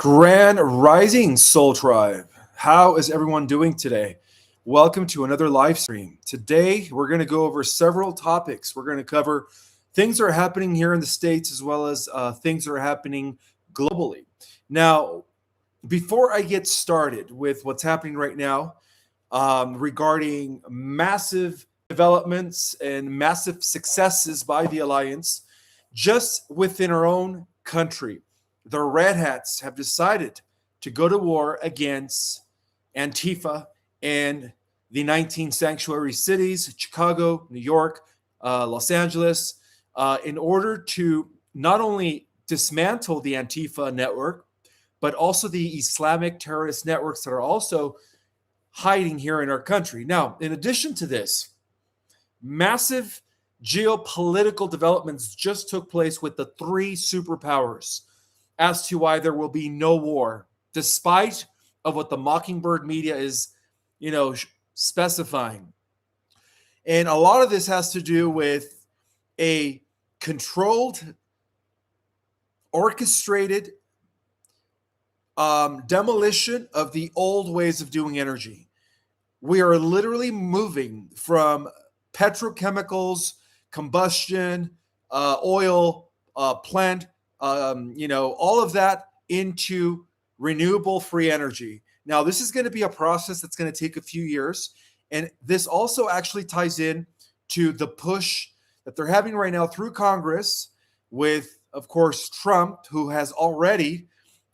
Grand Rising Soul Tribe. How is everyone doing today? Welcome to another live stream. Today, we're going to go over several topics. We're going to cover things that are happening here in the States as well as things that are happening globally. Now, before I get started with what's happening right now regarding massive developments and massive successes by the Alliance, just within our own country, the Red Hats have decided to go to war against Antifa and the 19 sanctuary cities, Chicago, New York, Los Angeles, in order to not only dismantle the Antifa network, but also the Islamic terrorist networks that are also hiding here in our country. Now, in addition to this, massive geopolitical developments just took place with the three superpowers as to why there will be no war, despite of what the Mockingbird media is, specifying. And a lot of this has to do with a controlled, orchestrated demolition of the old ways of doing energy. We are literally moving from petrochemicals, combustion, oil, plant, all of that into renewable free energy. Now, this is going to be a process that's going to take a few years. And this also actually ties in to the push that they're having right now through Congress with, of course, Trump, who has already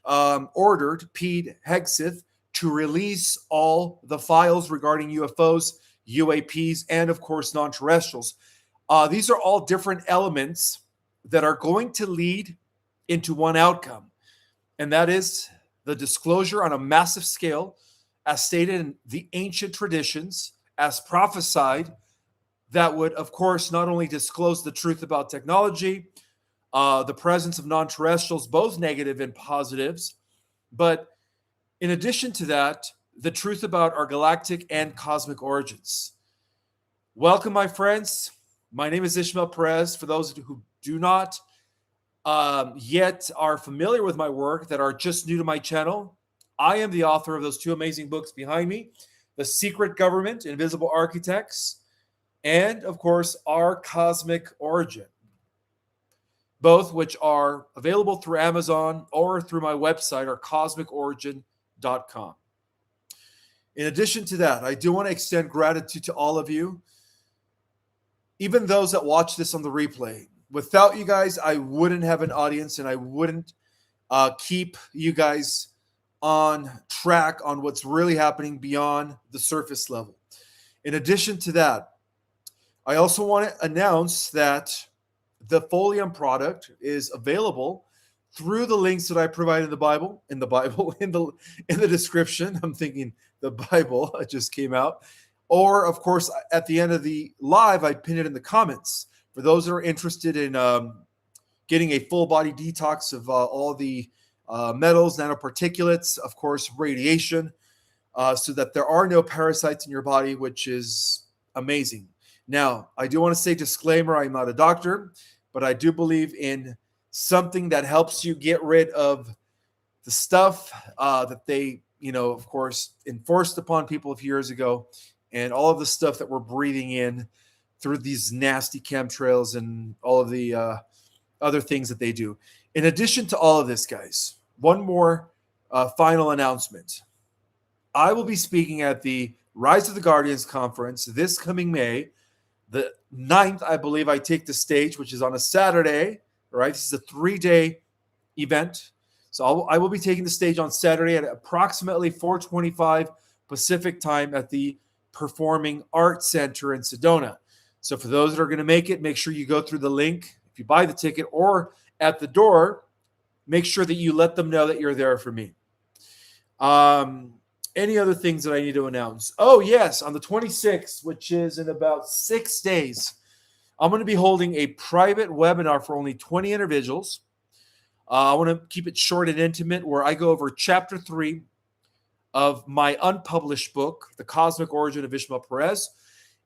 ordered Pete Hegseth to release all the files regarding UFOs, UAPs, and, of course, non-terrestrials. These are all different elements that are going to lead into one outcome, and that is the disclosure on a massive scale, as stated in the ancient traditions, as prophesied, that would, of course, not only disclose the truth about technology, the presence of non-terrestrials, both negative and positives, but in addition to that, the truth about our galactic and cosmic origins. Welcome, my friends. My name is Ishmael Perez. For those who do not yet are familiar with my work, that are just new to my channel, I am the author of those two amazing books behind me, The Secret Government, Invisible Architects, and, of course, Our Cosmic Origin, both which are available through Amazon or through my website, ourcosmicorigin.com. In addition to that, I do want to extend gratitude to all of you, even those that watch this on the replay. Without you guys, I wouldn't have an audience and I wouldn't keep you guys on track on what's really happening beyond the surface level. In addition to that, I also want to announce that the Folium product is available through the links that I provide in the description. I'm thinking the Bible just came out. Or, of course, at the end of the live, I pin it in the comments. For those that are interested in getting a full body detox of all the metals, nanoparticulates, of course, radiation, so that there are no parasites in your body, which is amazing. Now, I do want to say disclaimer, I'm not a doctor, but I do believe in something that helps you get rid of the stuff that they, of course, enforced upon people a few years ago, and all of the stuff that we're breathing in through these nasty chemtrails and all of the other things that they do. In addition to all of this, guys, one more final announcement. I will be speaking at the Rise of the Guardians conference this coming May. The 9th, I believe, I take the stage, which is on a Saturday, right? This is a 3-day event. So I will be taking the stage on Saturday at approximately 4:25 Pacific time at the Performing Arts Center in Sedona. So for those that are going to make it, make sure you go through the link. If you buy the ticket or at the door, make sure that you let them know that you're there for me. Any other things that I need to announce? Oh, yes. On the 26th, which is in about 6 days, I'm going to be holding a private webinar for only 20 individuals. I want to keep it short and intimate, where I go over Chapter 3 of my unpublished book, The Cosmic Origin of Ishmael Perez.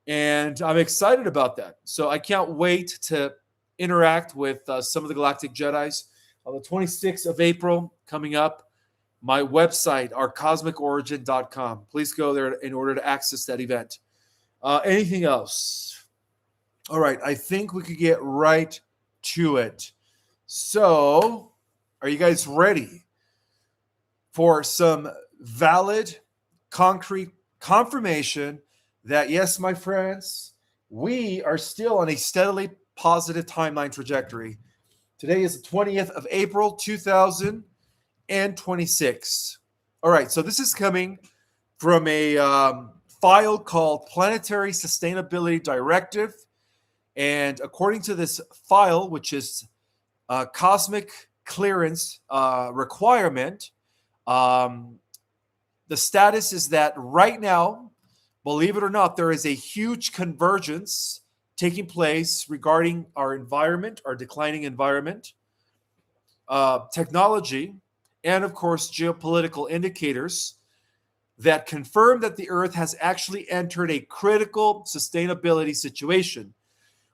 And I'm excited about that. So I can't wait to interact with some of the Galactic Jedis on the 26th of April coming up. my website, ourcosmicorigin.com. Please go there in order to access that event. Anything else? All right, I think we could get right to it. So, are you guys ready for some valid, concrete confirmation that, yes, my friends, we are still on a steadily positive timeline trajectory? Today is the 20th of April, 2026. All right, so this is coming from a file called Planetary Sustainability Directive. And according to this file, which is a cosmic clearance requirement, the status is that right now, believe it or not, there is a huge convergence taking place regarding our environment, our declining environment, technology, and of course, geopolitical indicators that confirm that the Earth has actually entered a critical sustainability situation.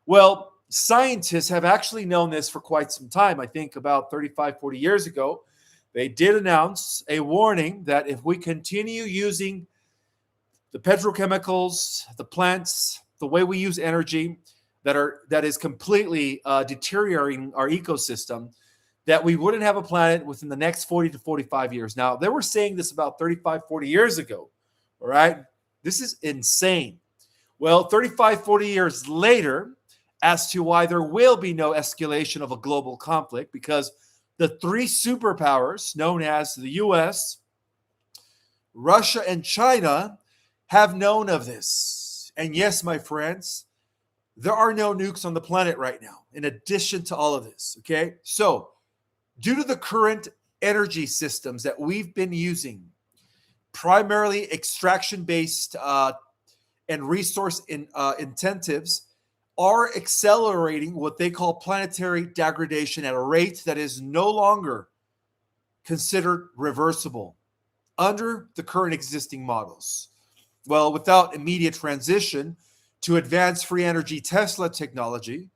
Well, scientists have actually known this for quite some time. I think about 35, 40 years ago, they did announce a warning that if we continue using the petrochemicals, the plants, the way we use energy that is completely deteriorating our ecosystem, that we wouldn't have a planet within the next 40 to 45 years. Now, they were saying this about 35, 40 years ago, all right? This is insane. Well, 35, 40 years later, as to why there will be no escalation of a global conflict, because the three superpowers known as the US, Russia, and China have known of this. And yes, my friends, there are no nukes on the planet right now, in addition to all of this, okay? So, due to the current energy systems that we've been using, primarily extraction-based and resource intensives, are accelerating what they call planetary degradation at a rate that is no longer considered reversible under the current existing models. Well, without immediate transition to advanced free energy Tesla technology,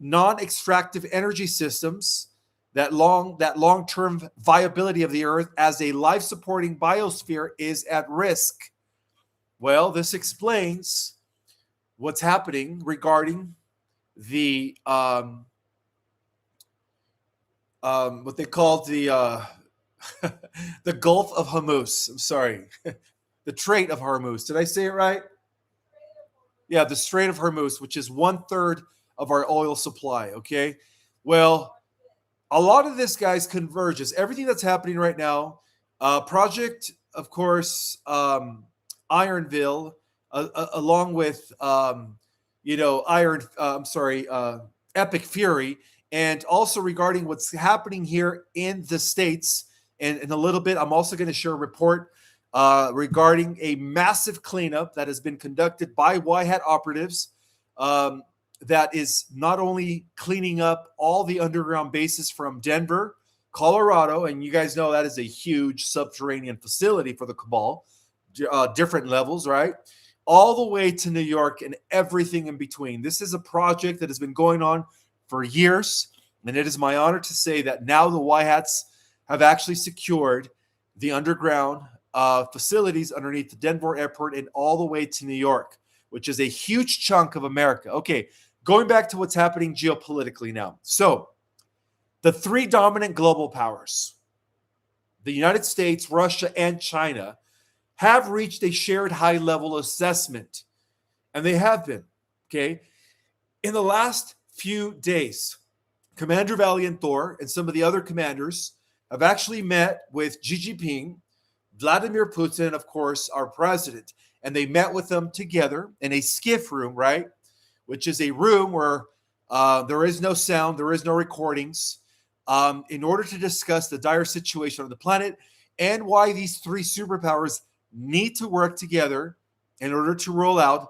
non-extractive energy systems, that long-term viability of the Earth as a life-supporting biosphere is at risk. Well, this explains what's happening regarding the what they call the the Gulf of Hormuz. I'm sorry, the Strait of Hormuz. Did I say it right? Yeah, the Strait of Hormuz, which is 1/3 of our oil supply. Okay, well, a lot of this, guys, converges. Everything that's happening right now, project, of course, Ironville, along with Epic Fury, and also regarding what's happening here in the States. And in a little bit, I'm also going to share a report regarding a massive cleanup that has been conducted by white hat operatives. That is not only cleaning up all the underground bases from Denver, Colorado, and you guys know that is a huge subterranean facility for the cabal, different levels, right? All the way to New York and everything in between. This is a project that has been going on for years, and it is my honor to say that now the white hats have actually secured the underground facilities underneath the Denver airport and all the way to New York, which is a huge chunk of America. Okay, going back to what's happening geopolitically now. So, the three dominant global powers, the United States, Russia, and China, have reached a shared high-level assessment. And they have been, okay? In the last few days, Commander Valiant Thor and some of the other commanders have actually met with Xi Jinping, Vladimir Putin, and of course, our president. And they met with them together in a skiff room, right? Which is a room where there is no sound, there is no recordings, in order to discuss the dire situation on the planet and why these three superpowers need to work together in order to roll out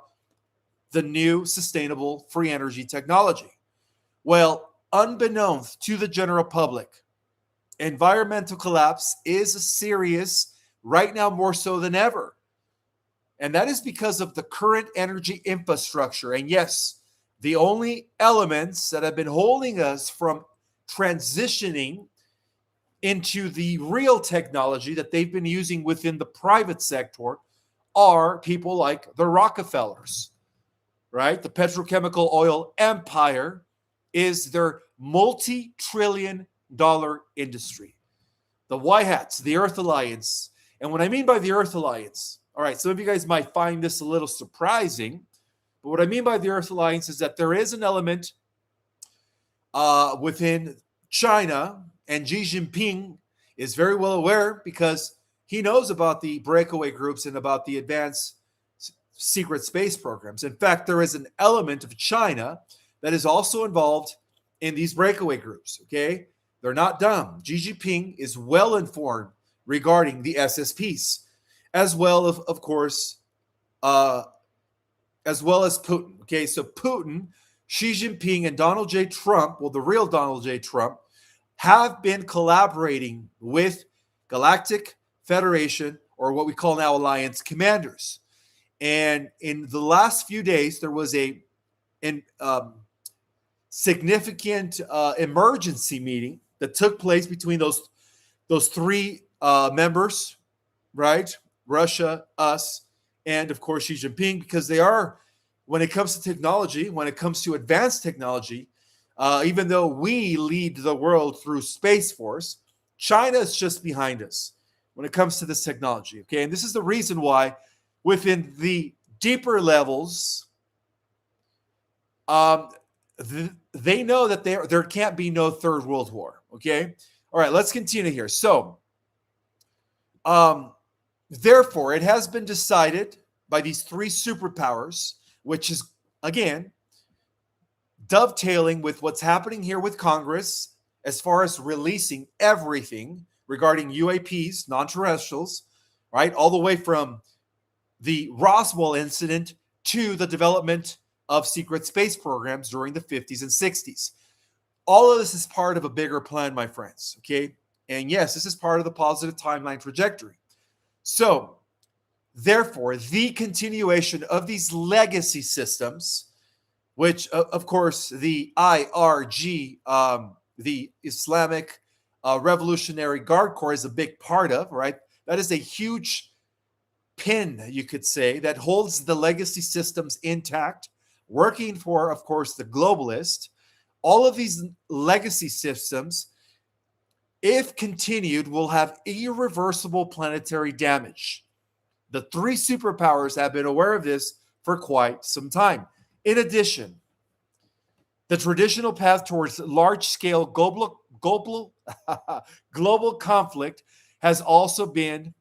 the new sustainable free energy technology. Well, unbeknownst to the general public, environmental collapse is serious right now, more so than ever. And that is because of the current energy infrastructure. And yes, the only elements that have been holding us from transitioning into the real technology that they've been using within the private sector are people like the Rockefellers, right? The petrochemical oil empire is their multi-trillion-dollar industry. The White Hats, the Earth Alliance. And what I mean by the Earth Alliance, all right, some of you guys might find this a little surprising, but what I mean by the Earth Alliance is that there is an element within China, and Xi Jinping is very well aware because he knows about the breakaway groups and about the advanced secret space programs. In fact, there is an element of China that is also involved in these breakaway groups, okay? They're not dumb. Xi Jinping is well informed regarding the SSPs, as well of course, as well as Putin. Okay, so Putin, Xi Jinping, and Donald J. Trump, well, the real Donald J. Trump, have been collaborating with Galactic Federation, or what we call now Alliance commanders. And in the last few days, there was a significant emergency meeting that took place between those three members, right? Russia, us, and of course Xi Jinping, because they are, when it comes to technology, when it comes to advanced technology, even though we lead the world through Space Force, China is just behind us when it comes to this technology. Okay, and this is the reason why within the deeper levels, they know that there can't be no third world war. Okay, all right, let's continue here. So, therefore, it has been decided by these three superpowers, which is again dovetailing with what's happening here with Congress as far as releasing everything regarding UAPs, non-terrestrials, right, all the way from the Roswell incident to the development of secret space programs during the 50s and 60s. All of this is part of a bigger plan, my friends, okay? And yes, this is part of the positive timeline trajectory. So, therefore, the continuation of these legacy systems, which, of course, the IRG, the Islamic Revolutionary Guard Corps, is a big part of, right? That is a huge pin, you could say, that holds the legacy systems intact, working for, of course, the globalist. All of these legacy systems, if continued, will have irreversible planetary damage. The three superpowers have been aware of this for quite some time. In addition, the traditional path towards large-scale global conflict has also been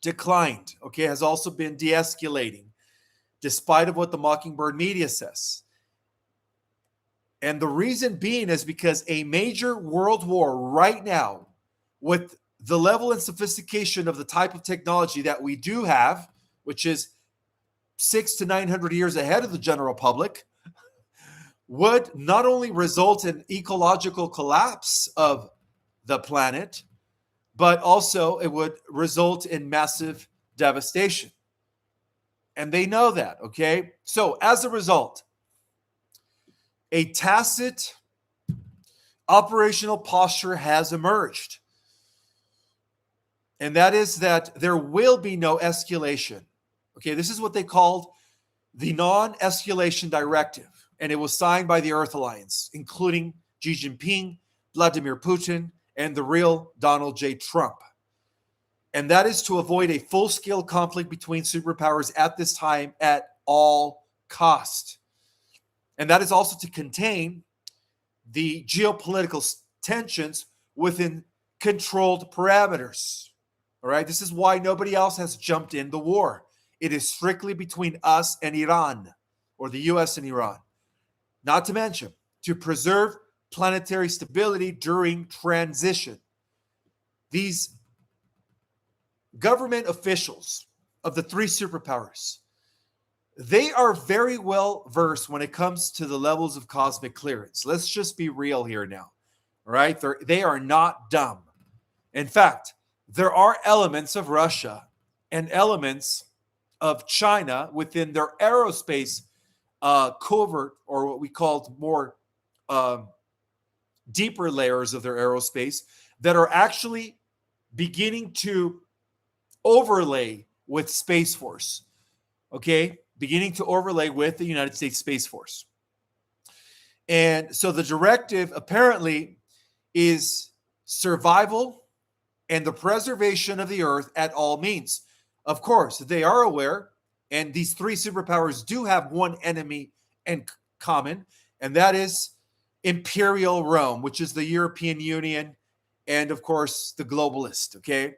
declined, okay, has also been de-escalating, despite of what the Mockingbird media says. And the reason being is because a major world war right now, with the level and sophistication of the type of technology that we do have, which is 600 to 900 years ahead of the general public, would not only result in ecological collapse of the planet, but also it would result in massive devastation. And they know that, okay? So as a result, a tacit operational posture has emerged. And that is that there will be no escalation. Okay, this is what they called the non-escalation directive. And it was signed by the Earth Alliance, including Xi Jinping, Vladimir Putin, and the real Donald J. Trump. And that is to avoid a full-scale conflict between superpowers at this time at all cost. And that is also to contain the geopolitical tensions within controlled parameters. All right, this is why nobody else has jumped in the war. It is strictly between us and Iran, or the US and Iran. Not to mention, to preserve planetary stability during transition. These government officials of the three superpowers, they are very well versed when it comes to the levels of cosmic clearance. Let's just be real here now, all right? They are not dumb. In fact, there are elements of Russia and elements of China within their aerospace covert, or what we called more deeper layers of their aerospace, that are actually beginning to overlay with Space Force. Okay, beginning to overlay with the United States Space Force. And so the directive apparently is survival and the preservation of the Earth at all means. Of course, they are aware, and these three superpowers do have one enemy in common, and that is Imperial Rome, which is the European Union, and of course, the globalist, okay?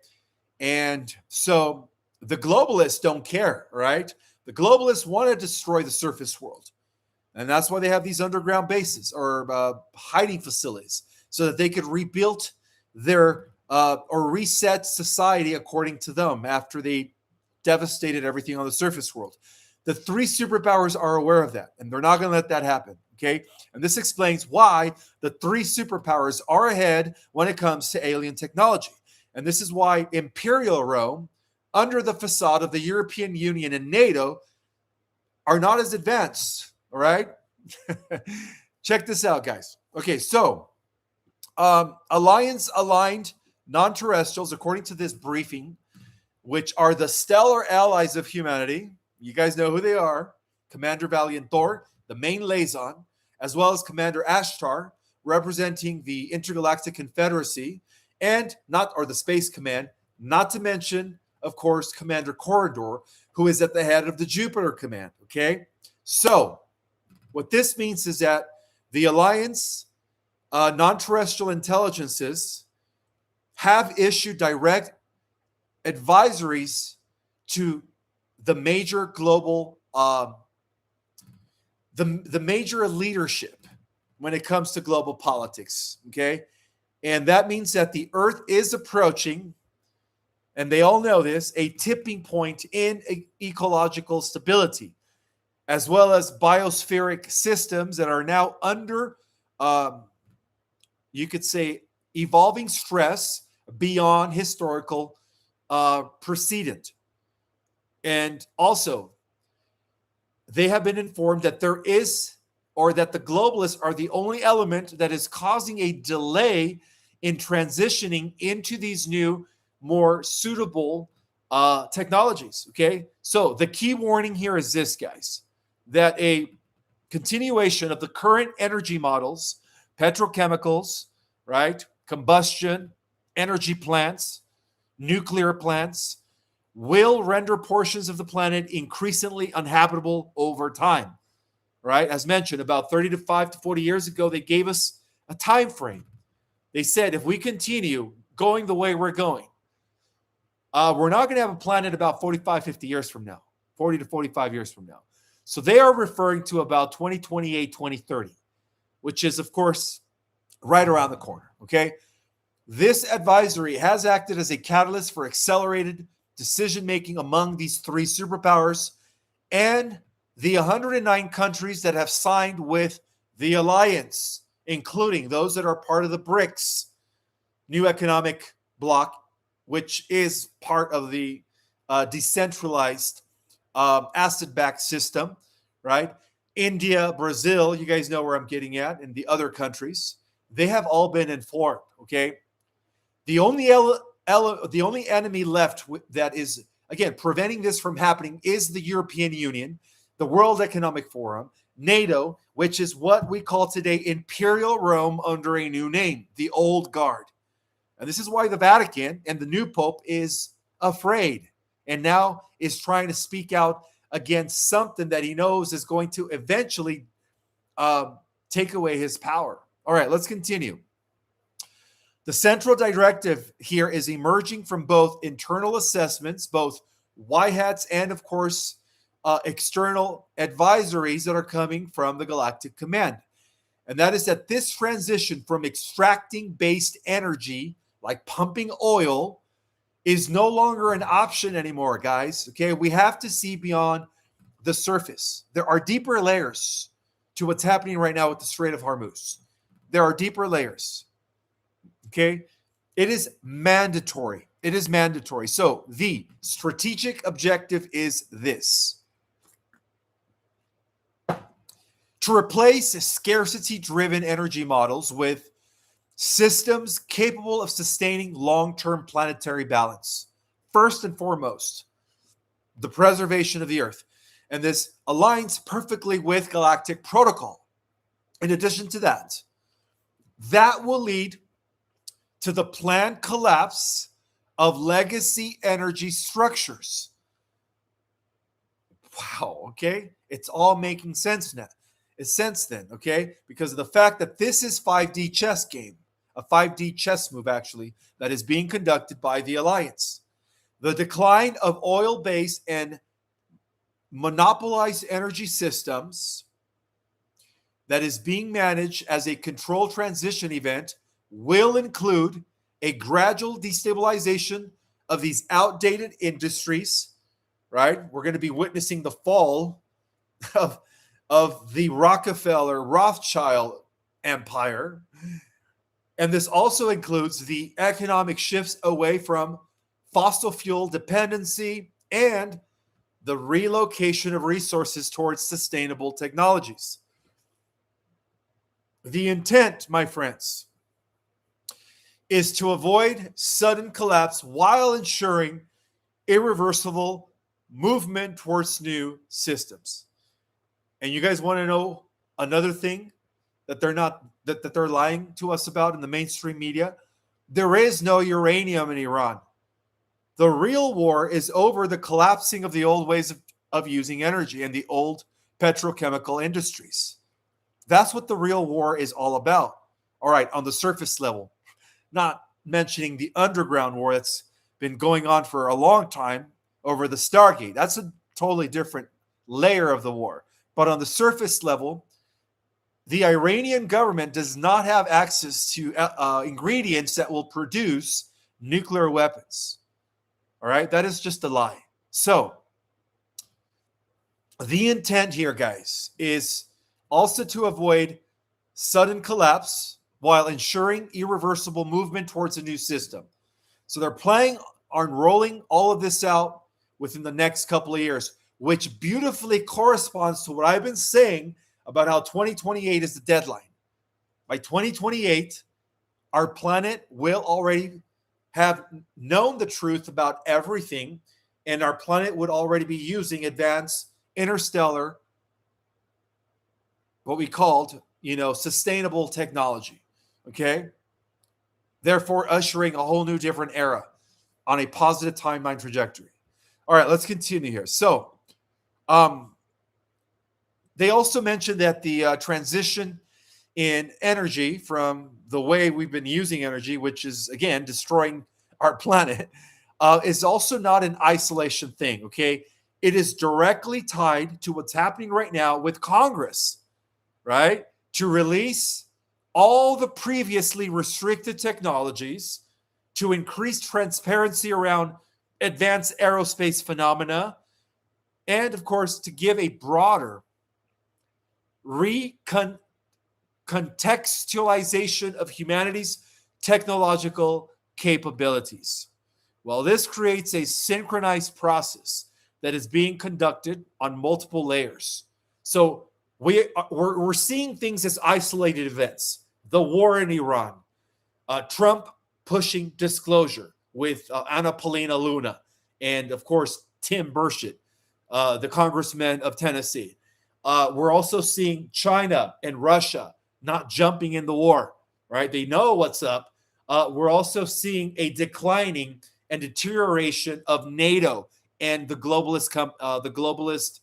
And so the globalists don't care, right? The globalists want to destroy the surface world. And that's why they have these underground bases or hiding facilities so that they could rebuild their or reset society according to them after they devastated everything on the surface world. The three superpowers are aware of that, and they're not going to let that happen, okay? And this explains why the three superpowers are ahead when it comes to alien technology. And this is why Imperial Rome, under the facade of the European Union and NATO, are not as advanced. All right. Check this out, guys. Okay, so alliance aligned non-terrestrials, according to this briefing, which are the stellar allies of humanity. You guys know who they are. Commander Valiant Thor, the main liaison, as well as Commander Ashtar, representing the Intergalactic Confederacy, and the Space Command, not to mention, of course, Commander Corridor, who is at the head of the Jupiter Command. Okay, so what this means is that the Alliance non-terrestrial intelligences have issued direct advisories to the major global, the major leadership when it comes to global politics. Okay, and that means that the Earth is approaching, and they all know this, a tipping point in ecological stability, as well as biospheric systems that are now under, you could say, evolving stress beyond historical precedent. And also, they have been informed that there is, or that the globalists are the only element that is causing a delay in transitioning into these new, more suitable technologies. Okay, so the key warning here is this, guys, that a continuation of the current energy models, petrochemicals, right, combustion, energy plants, nuclear plants, will render portions of the planet increasingly uninhabitable over time, right? As mentioned, about 35 to 40 years ago, they gave us a time frame. They said, if we continue going the way we're going, we're not going to have a planet about 45, 50 years from now, 40 to 45 years from now. So they are referring to about 2028, 2030, which is, of course, right around the corner, okay? This advisory has acted as a catalyst for accelerated decision-making among these three superpowers and the 109 countries that have signed with the alliance, including those that are part of the BRICS, new economic bloc, which is part of the decentralized asset-backed system, right? India, Brazil, you guys know where I'm getting at, and the other countries, they have all been informed, okay? The only enemy left that is, again, preventing this from happening is the European Union, the World Economic Forum, NATO, which is what we call today Imperial Rome under a new name, the Old Guard. And this is why the Vatican and the new Pope is afraid and now is trying to speak out against something that he knows is going to eventually take away his power. All right, let's continue. The central directive here is emerging from both internal assessments, both white hats and, of course, external advisories that are coming from the Galactic Command. And that is that this transition from extracting based energy, like pumping oil, is no longer an option anymore, guys. Okay, we have to see beyond the surface. There are deeper layers to what's happening right now with the Strait of Hormuz. There are deeper layers. Okay, it is mandatory. It is mandatory. So the strategic objective is this: to replace scarcity-driven energy models with systems capable of sustaining long-term planetary balance. First and foremost, the preservation of the Earth. And this aligns perfectly with galactic protocol. In addition to that, that will lead to the planned collapse of legacy energy structures. Wow, okay? It's all making sense now. It's sense then, okay? Because of the fact that this is 5D chess game, a 5D chess move actually, that is being conducted by the Alliance. The decline of oil-based and monopolized energy systems that is being managed as a controlled transition event will include a gradual destabilization of these outdated industries, right? We're going to be witnessing the fall of the Rockefeller Rothschild empire. And this also includes the economic shifts away from fossil fuel dependency and the relocation of resources towards sustainable technologies. The intent, my friends, is to avoid sudden collapse while ensuring irreversible movement towards new systems. And you guys want to know another thing that they're lying to us about in the mainstream media? There is no uranium in Iran. The real war is over the collapsing of the old ways of using energy and the old petrochemical industries. That's what the real war is all about. All right, on the surface level, not mentioning the underground war that's been going on for a long time over the Stargate. That's a totally different layer of the war. But on the surface level, the Iranian government does not have access to ingredients that will produce nuclear weapons. All right, that is just a lie. So, the intent here, guys, is also to avoid sudden collapse while ensuring irreversible movement towards a new system. So they're planning on rolling all of this out within the next couple of years, which beautifully corresponds to what I've been saying about how 2028 is the deadline. By 2028, our planet will already have known the truth about everything, and our planet would already be using advanced interstellar, what we called, sustainable technology. Okay? Therefore, ushering a whole new different era on a positive timeline trajectory. All right, let's continue here. So, they also mentioned that the transition in energy from the way we've been using energy, which is, again, destroying our planet, is also not an isolation thing, okay? It is directly tied to what's happening right now with Congress, right? To release all the previously restricted technologies, to increase transparency around advanced aerospace phenomena, and, of course, to give a broader contextualization of humanity's technological capabilities. Well, this creates a synchronized process that is being conducted on multiple layers. So we're seeing things as isolated events. The war in Iran, Trump pushing disclosure with Anna Paulina Luna, and of course, Tim Burchett, the congressman of Tennessee. We're also seeing China and Russia not jumping in the war, right? They know what's up. We're also seeing a declining and deterioration of NATO and the globalist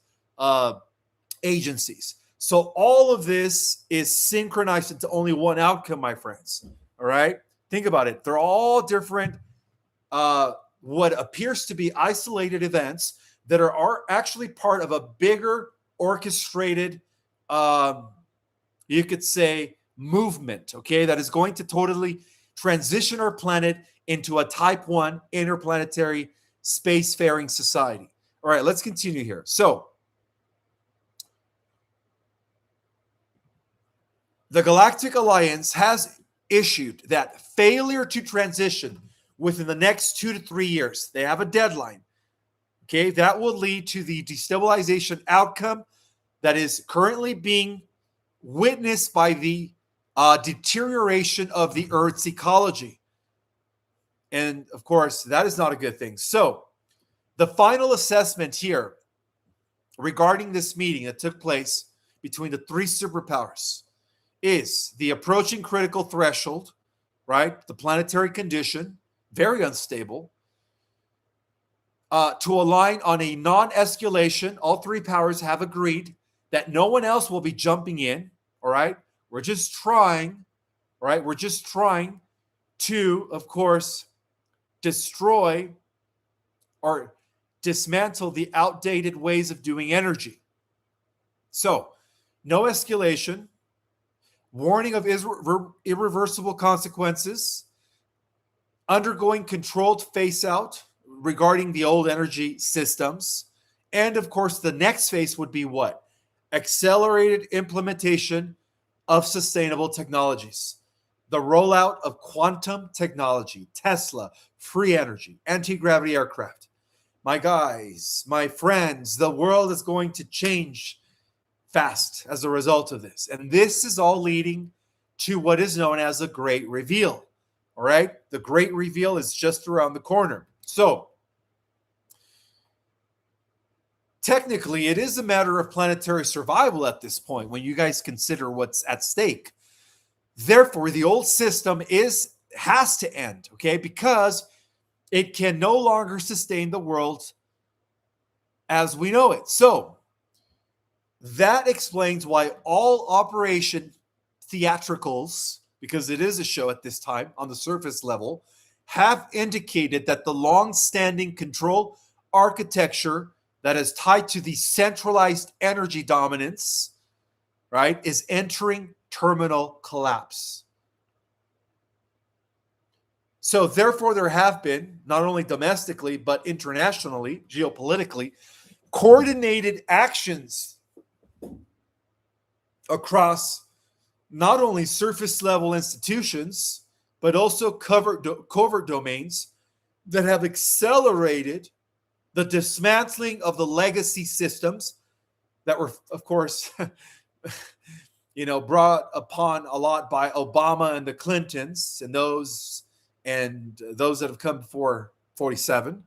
agencies. So all of this is synchronized into only one outcome, my friends. All right? Think about it. They're all different, what appears to be isolated events that are actually part of a bigger orchestrated, you could say, movement, okay, that is going to totally transition our planet into a type 1 interplanetary spacefaring society. All right, let's continue here. So, the Galactic Alliance has issued that failure to transition within the next 2 to 3 years, they have a deadline, okay, that will lead to the destabilization outcome that is currently being witnessed by the deterioration of the Earth's ecology. And of course, that is not a good thing. So, the final assessment here regarding this meeting that took place between the three superpowers is the approaching critical threshold, right? The planetary condition, very unstable. To align on a non-escalation, all three powers have agreed that no one else will be jumping in, all right? We're just trying, all right? We're just trying to, of course, destroy or dismantle the outdated ways of doing energy. So, no escalation, warning of irreversible consequences, undergoing controlled phase out regarding the old energy systems, and of course, the next phase would be what? Accelerated implementation of sustainable technologies. The rollout of quantum technology, Tesla, free energy, anti-gravity aircraft. My guys, my friends, the world is going to change fast as a result of this. And this is all leading to what is known as the Great Reveal. All right? The Great Reveal is just around the corner. So, technically, it is a matter of planetary survival at this point when you guys consider what's at stake. Therefore, the old system has to end, okay? Because it can no longer sustain the world as we know it. So, that explains why all Operation Theatricals, because it is a show at this time on the surface level, have indicated that the long-standing control architecture that is tied to the centralized energy dominance, right, is entering terminal collapse. So therefore, there have been, not only domestically, but internationally, geopolitically, coordinated actions across not only surface level institutions, but also covert domains that have accelerated the dismantling of the legacy systems that were, of course, brought upon a lot by Obama and the Clintons and those that have come before 47.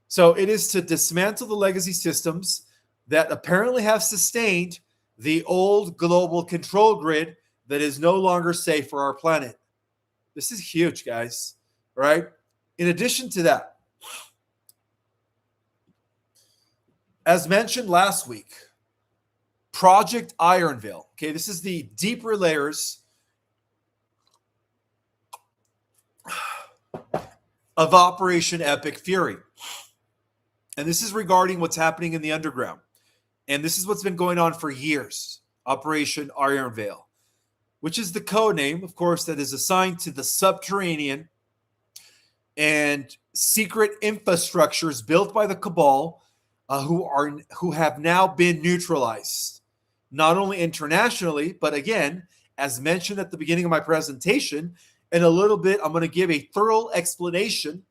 So it is to dismantle the legacy systems that apparently have sustained the old global control grid that is no longer safe for our planet. This is huge, guys, right? In addition to that, as mentioned last week, Project Iron Veil. Okay, this is the deeper layers of Operation Epic Fury. And this is regarding what's happening in the underground. And this is what's been going on for years. Operation Iron Veil, which is the code name, of course, that is assigned to the subterranean and secret infrastructures built by the cabal, who have now been neutralized, not only internationally, but again, as mentioned at the beginning of my presentation, in a little bit, I'm going to give a thorough explanation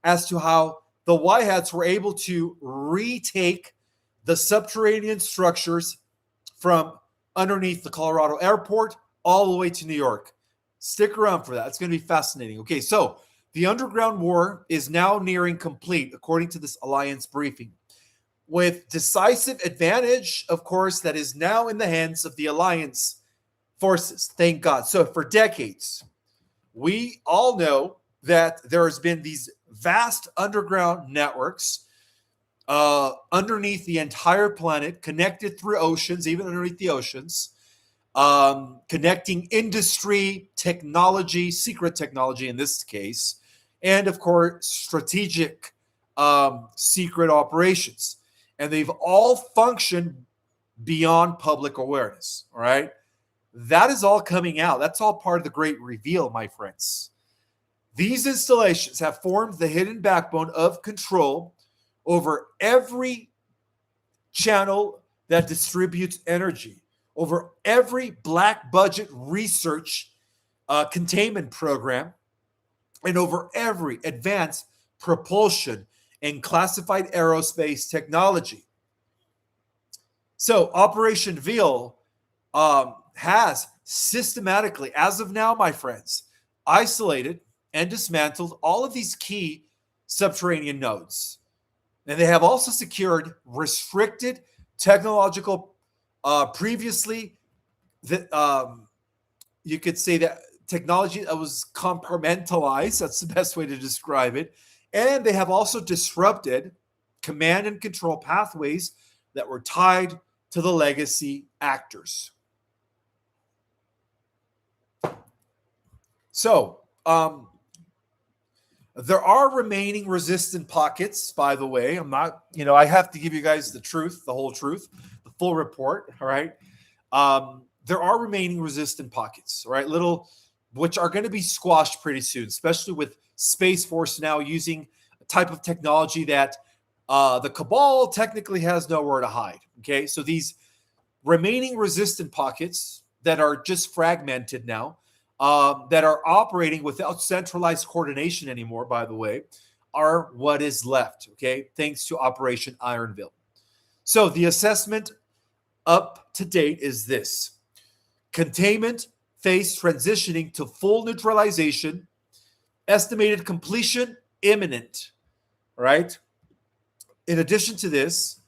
as to how the White Hats were able to retake the subterranean structures from underneath the Colorado airport all the way to New York. Stick around for that. It's going to be fascinating. Okay, so the underground war is now nearing complete, according to this alliance briefing, with decisive advantage, of course, that is now in the hands of the alliance forces. Thank God. So for decades, we all know that there has been these vast underground networks underneath the entire planet, connected through oceans, even underneath the oceans, connecting industry, technology, secret technology in this case, and of course, strategic secret operations. And they've all functioned beyond public awareness, all right? That is all coming out. That's all part of the Great Reveal, my friends. These installations have formed the hidden backbone of control over every channel that distributes energy, over every black budget research containment program, and over every advanced propulsion and classified aerospace technology. So Operation Veil has systematically, as of now, my friends, isolated and dismantled all of these key subterranean nodes. And they have also secured restricted technological, previously, that you could say that technology that was compartmentalized. That's the best way to describe it. And they have also disrupted command and control pathways that were tied to the legacy actors. So, there are remaining resistant pockets, by the way. I'm not, I have to give you guys the truth, the whole truth, the full report. All right. There are remaining resistant pockets, all right, which are going to be squashed pretty soon, especially with Space Force now using a type of technology that the Cabal technically has nowhere to hide. Okay. So these remaining resistant pockets that are just fragmented now, that are operating without centralized coordination anymore, by the way, are what is left, okay, thanks to Operation Ironville. So the assessment up to date is this: containment phase transitioning to full neutralization, estimated completion imminent, right? In addition to this,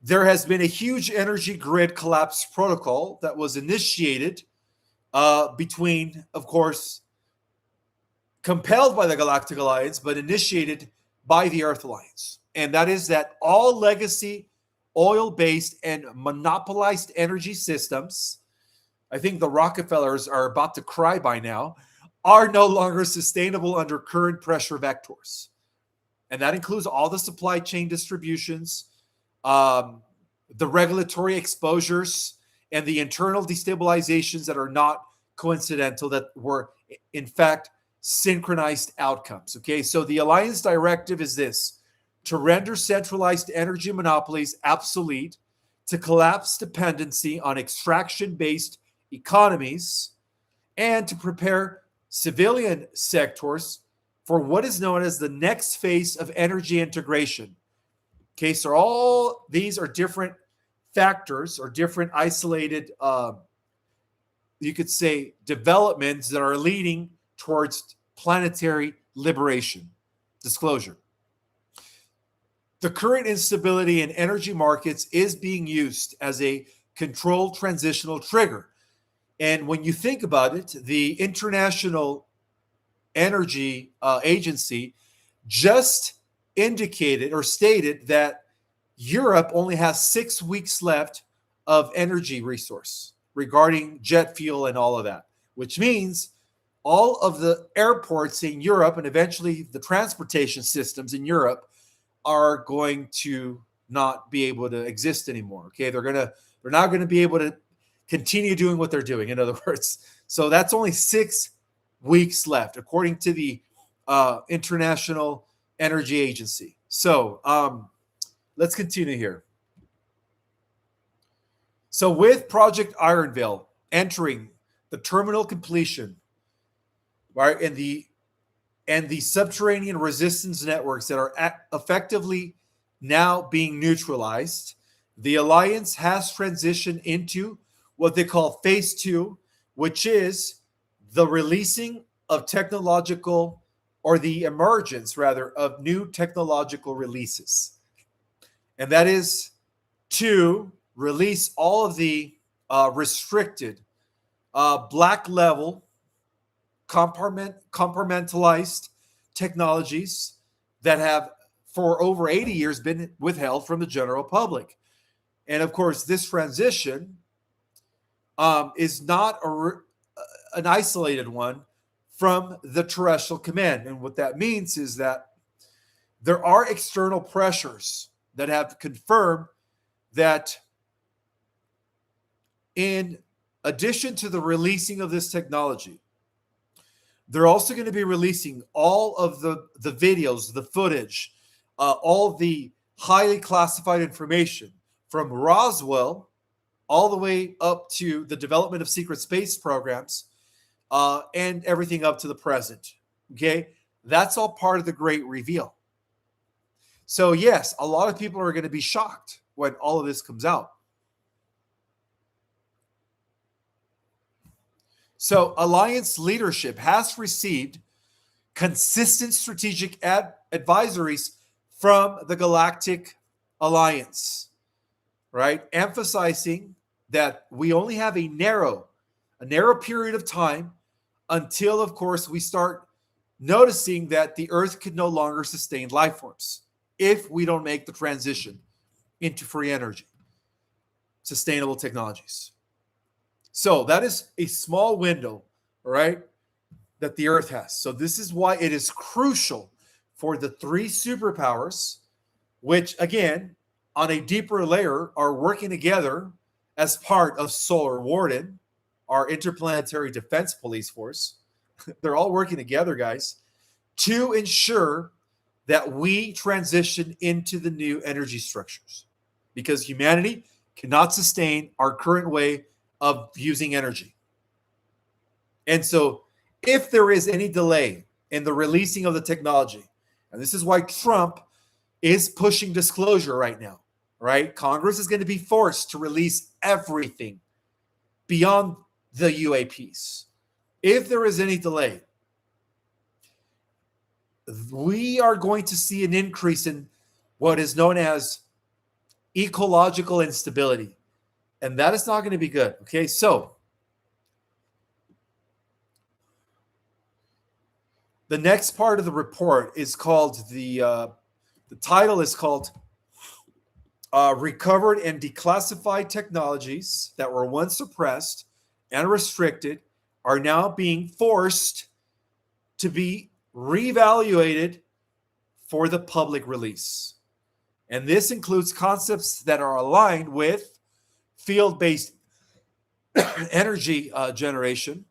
there has been a huge energy grid collapse protocol that was initiated between, of course, compelled by the Galactic Alliance, but initiated by the Earth Alliance. And that is that all legacy oil-based and monopolized energy systems, I think the Rockefellers are about to cry by now, are no longer sustainable under current pressure vectors. And that includes all the supply chain distributions, the regulatory exposures, and the internal destabilizations that are not coincidental, that were, in fact, synchronized outcomes. Okay, so the Alliance directive is this: to render centralized energy monopolies obsolete, to collapse dependency on extraction-based economies, and to prepare civilian sectors for what is known as the next phase of energy integration. Okay, so all these are different factors or different isolated, you could say, developments that are leading towards planetary liberation. Disclosure: the current instability in energy markets is being used as a controlled transitional trigger. And when you think about it, the International Energy Agency just indicated or stated that Europe only has 6 weeks left of energy resource regarding jet fuel and all of that, which means all of the airports in Europe and eventually the transportation systems in Europe are going to not be able to exist anymore. Okay, they're not going to be able to continue doing what they're doing, in other words. So that's only 6 weeks left, according to the International Energy Agency. So let's continue here. So with Project Ironville entering the terminal completion, right, and the subterranean resistance networks that are effectively now being neutralized, the Alliance has transitioned into what they call Phase 2, which is the releasing of technological, or the emergence, rather, of new technological releases. And that is to release all of the restricted, black level, compartmentalized technologies that have for over 80 years been withheld from the general public. And of course, this transition is not an isolated one from the terrestrial command. And what that means is that there are external pressures that have confirmed that in addition to the releasing of this technology, they're also going to be releasing all of the videos, the footage, all the highly classified information from Roswell all the way up to the development of secret space programs, and everything up to the present. Okay? That's all part of the great reveal. So yes, a lot of people are going to be shocked when all of this comes out. So Alliance leadership has received consistent strategic advisories from the Galactic Alliance, right? Emphasizing that we only have a narrow period of time until, of course, we start noticing that the Earth could no longer sustain life forms if we don't make the transition into free energy, sustainable technologies. So that is a small window, right, that the Earth has. So this is why it is crucial for the three superpowers, which, again, on a deeper layer, are working together as part of Solar Warden, our interplanetary defense police force. They're all working together, guys, to ensure that we transition into the new energy structures, because humanity cannot sustain our current way of using energy. And so if there is any delay in the releasing of the technology, and this is why Trump is pushing disclosure right now, right? Congress is going to be forced to release everything beyond the UAPs. If there is any delay, we are going to see an increase in what is known as ecological instability. And that is not going to be good. Okay, so the next part of the report is called the title is called Recovered and Declassified Technologies that were once suppressed and restricted are now being forced to be reevaluated for the public release. And this includes concepts that are aligned with field-based energy generation,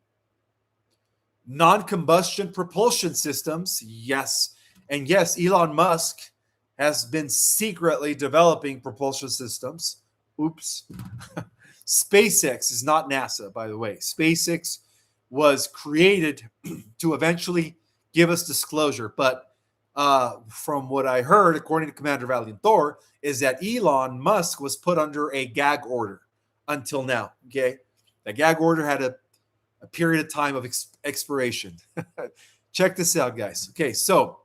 non-combustion propulsion systems, yes. And yes, Elon Musk has been secretly developing propulsion systems. Oops. SpaceX is not NASA, by the way. SpaceX was created to eventually give us disclosure. But from what I heard, according to Commander Valiant Thor, is that Elon Musk was put under a gag order until now. Okay. The gag order had a period of time of expiration. Check this out, guys. Okay, so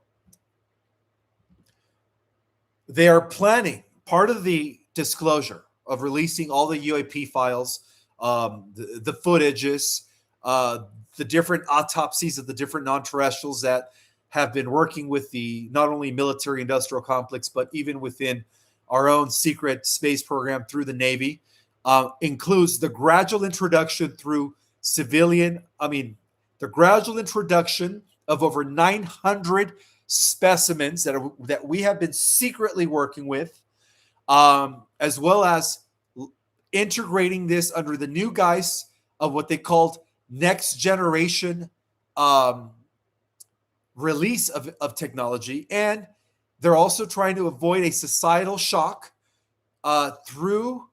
they are planning part of the disclosure of releasing all the UAP files, the footages, the different autopsies of the different non-terrestrials that have been working with the not only military industrial complex, but even within our own secret space program through the Navy, includes the gradual introduction through the gradual introduction of over 900 specimens that we have been secretly working with, as well as integrating this under the new guise of what they called next generation release of technology. And they're also trying to avoid a societal shock through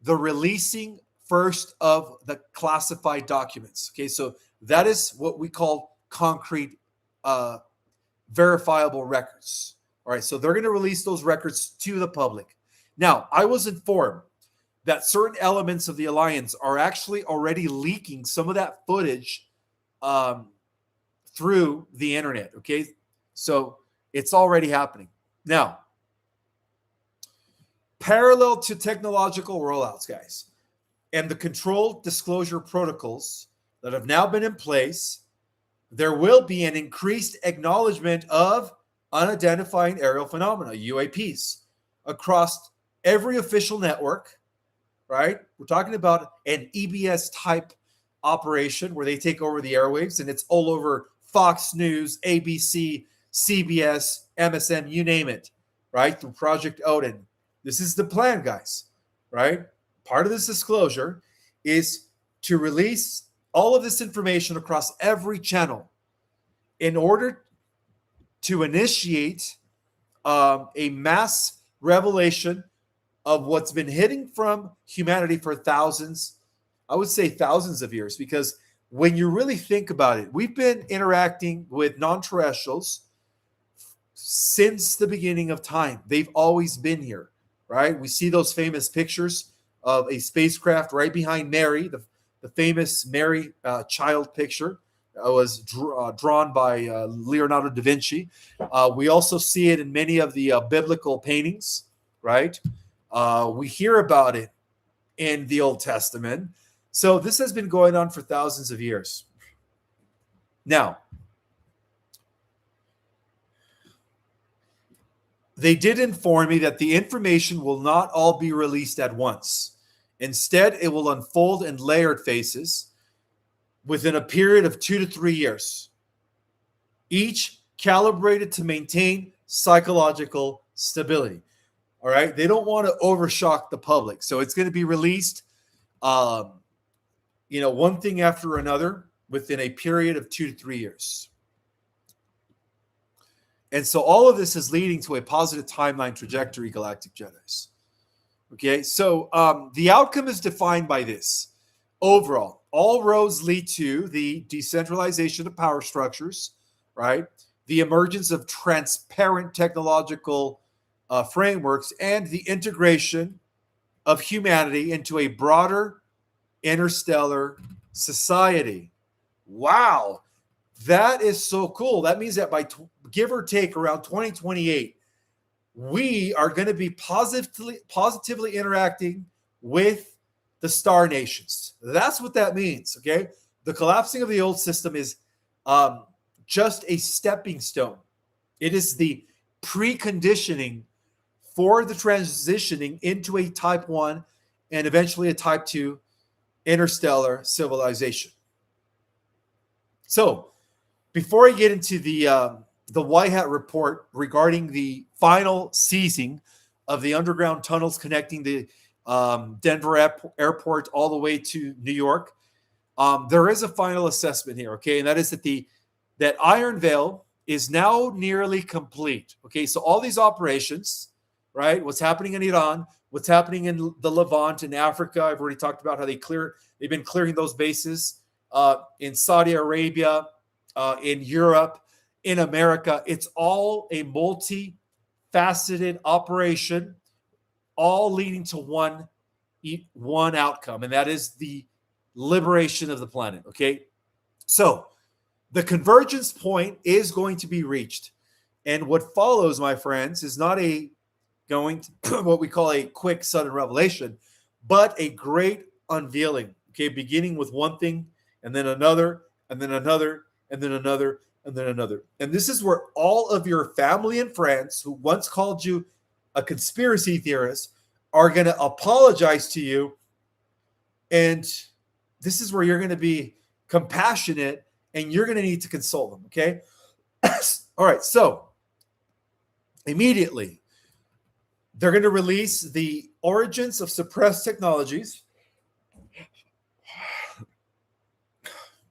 the releasing first of the classified documents. Okay, so that is what we call concrete verifiable records. All right, so they're going to release those records to the public. Now, I was informed that certain elements of the Alliance are actually already leaking some of that footage through the internet. Okay, so it's already happening. Now, parallel to technological rollouts, guys, and the controlled disclosure protocols that have now been in place, there will be an increased acknowledgement of unidentified aerial phenomena, UAPs, across every official network, right? We're talking about an EBS type operation where they take over the airwaves, and it's all over Fox News, ABC, CBS, MSN, you name it, right? Through Project Odin. This is the plan, guys, right? Part of this disclosure is to release all of this information across every channel in order to initiate a mass revelation of what's been hidden from humanity for thousands, I would say thousands of years, because when you really think about it, we've been interacting with non-terrestrials since the beginning of time. They've always been here, right? We see those famous pictures of a spacecraft right behind Mary, the famous Mary child picture was drawn by Leonardo da Vinci. We also see it in many of the biblical paintings, right? We hear about it in the Old Testament. So this has been going on for thousands of years. Now, they did inform me that the information will not all be released at once. Instead, it will unfold in layered phases within a period of 2 to 3 years, each calibrated to maintain psychological stability. All right. They don't want to overshock the public. So it's going to be released, one thing after another within a period of 2 to 3 years. And so all of this is leading to a positive timeline trajectory, Galactic Jedis. Okay, so the outcome is defined by this. Overall, all roads lead to the decentralization of power structures, right? The emergence of transparent technological frameworks and the integration of humanity into a broader interstellar society. Wow. That is so cool. That means that by give or take around 2028, we are going to be positively interacting with the star nations. That's what that means, okay? The collapsing of the old system is just a stepping stone. It is the preconditioning for the transitioning into a type 1 and eventually a type 2 interstellar civilization. So, before I get into the White Hat report regarding the final seizing of the underground tunnels connecting the Denver airport all the way to New York, there is a final assessment here, okay? And that is that Iron Veil is now nearly complete, okay? So all these operations, right? What's happening in Iran, what's happening in the Levant, in Africa. I've already talked about how they've been clearing those bases in Saudi Arabia, in Europe, in America. It's all a multi-faceted operation, all leading to one outcome, and that is the liberation of the planet, okay? So the convergence point is going to be reached. And what follows, my friends, is not what we call a quick, sudden revelation, but a great unveiling, okay? Beginning with one thing, and then another, and then another, and then another, and then another. And this is where all of your family and friends who once called you a conspiracy theorist are going to apologize to you. And this is where you're going to be compassionate and you're going to need to console them, okay? All right, so immediately, they're going to release the origins of suppressed technologies.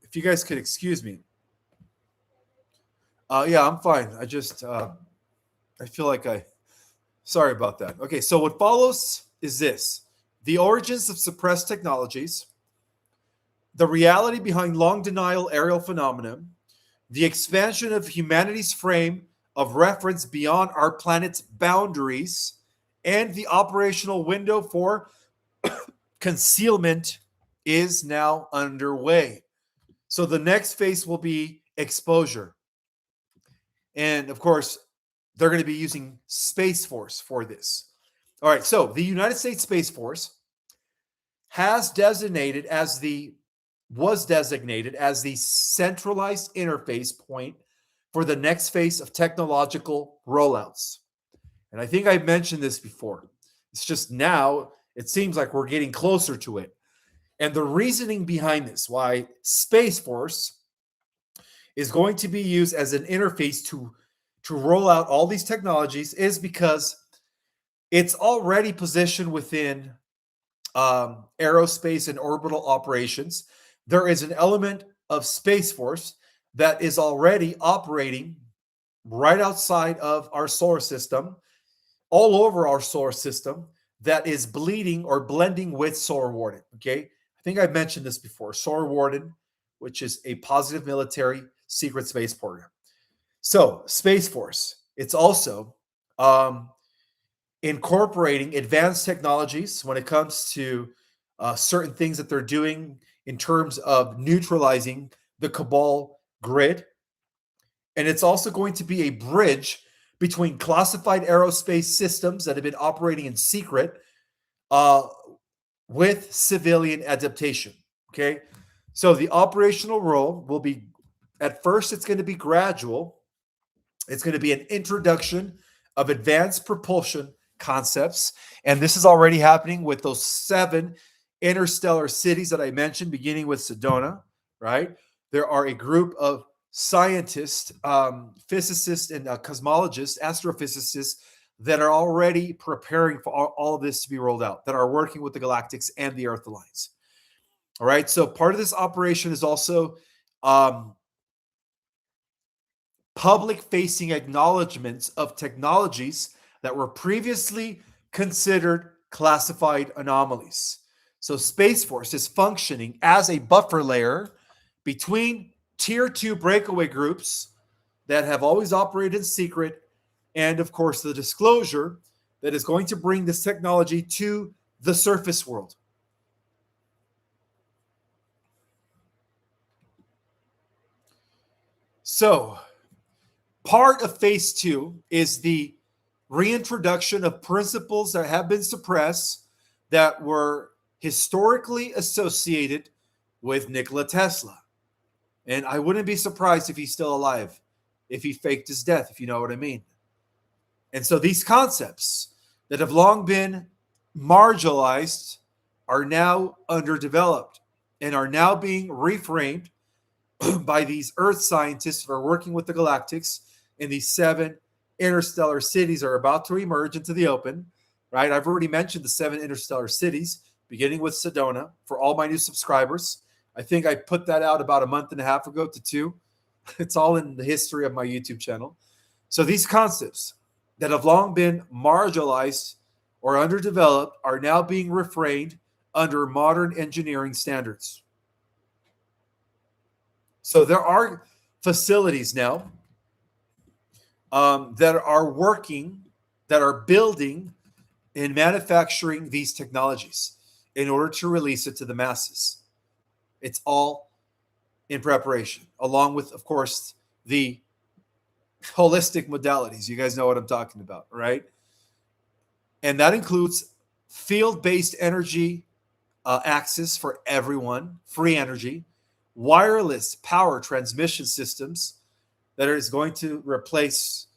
If you guys could excuse me. Yeah, I'm fine. I just, I feel like sorry about that. Okay, so what follows is this. The origins of suppressed technologies, the reality behind long denial aerial phenomenon, the expansion of humanity's frame of reference beyond our planet's boundaries, and the operational window for concealment is now underway. So the next phase will be exposure. And of course, they're going to be using Space Force for this. All right, so the United States Space Force was designated as the centralized interface point for the next phase of technological rollouts. And I think I mentioned this before. It's just now it seems like we're getting closer to it. And the reasoning behind this, why Space Force is going to be used as an interface to roll out all these technologies, is because it's already positioned within aerospace and orbital operations. There is an element of Space Force that is already operating right outside of our solar system, all over our solar system, that is bleeding or blending with Solar Warden, okay? I think I've mentioned this before. Solar Warden, which is a positive military secret space program. So, Space Force, it's also incorporating advanced technologies when it comes to certain things that they're doing in terms of neutralizing the Cabal grid. And it's also going to be a bridge between classified aerospace systems that have been operating in secret with civilian adaptation. Okay. So the operational role will be, at first, it's going to be gradual. It's going to be an introduction of advanced propulsion concepts. And this is already happening with those 7 interstellar cities that I mentioned, beginning with Sedona, right? There are a group of scientists, physicists, and cosmologists, astrophysicists that are already preparing for all of this to be rolled out, that are working with the Galactics and the Earth Alliance. All right. So part of this operation is also public-facing acknowledgments of technologies that were previously considered classified anomalies. So Space Force is functioning as a buffer layer between Tier 2 breakaway groups that have always operated in secret and, of course, the disclosure that is going to bring this technology to the surface world. So part of phase 2 is the reintroduction of principles that have been suppressed that were historically associated with Nikola Tesla. And I wouldn't be surprised if he's still alive, if he faked his death, if you know what I mean. And so these concepts that have long been marginalized are now underdeveloped and are now being reframed by these Earth scientists who are working with the Galactics, and these 7 interstellar cities are about to emerge into the open, right? I've already mentioned the 7 interstellar cities, beginning with Sedona, for all my new subscribers. I think I put that out about a month and a half ago to 2. It's all in the history of my YouTube channel. So these concepts that have long been marginalized or underdeveloped are now being reframed under modern engineering standards. So there are facilities now that are working, that are building and manufacturing these technologies in order to release it to the masses. It's all in preparation, along with, of course, the holistic modalities. You guys know what I'm talking about, right? And that includes field-based energy access for everyone, free energy, wireless power transmission systems that is going to replace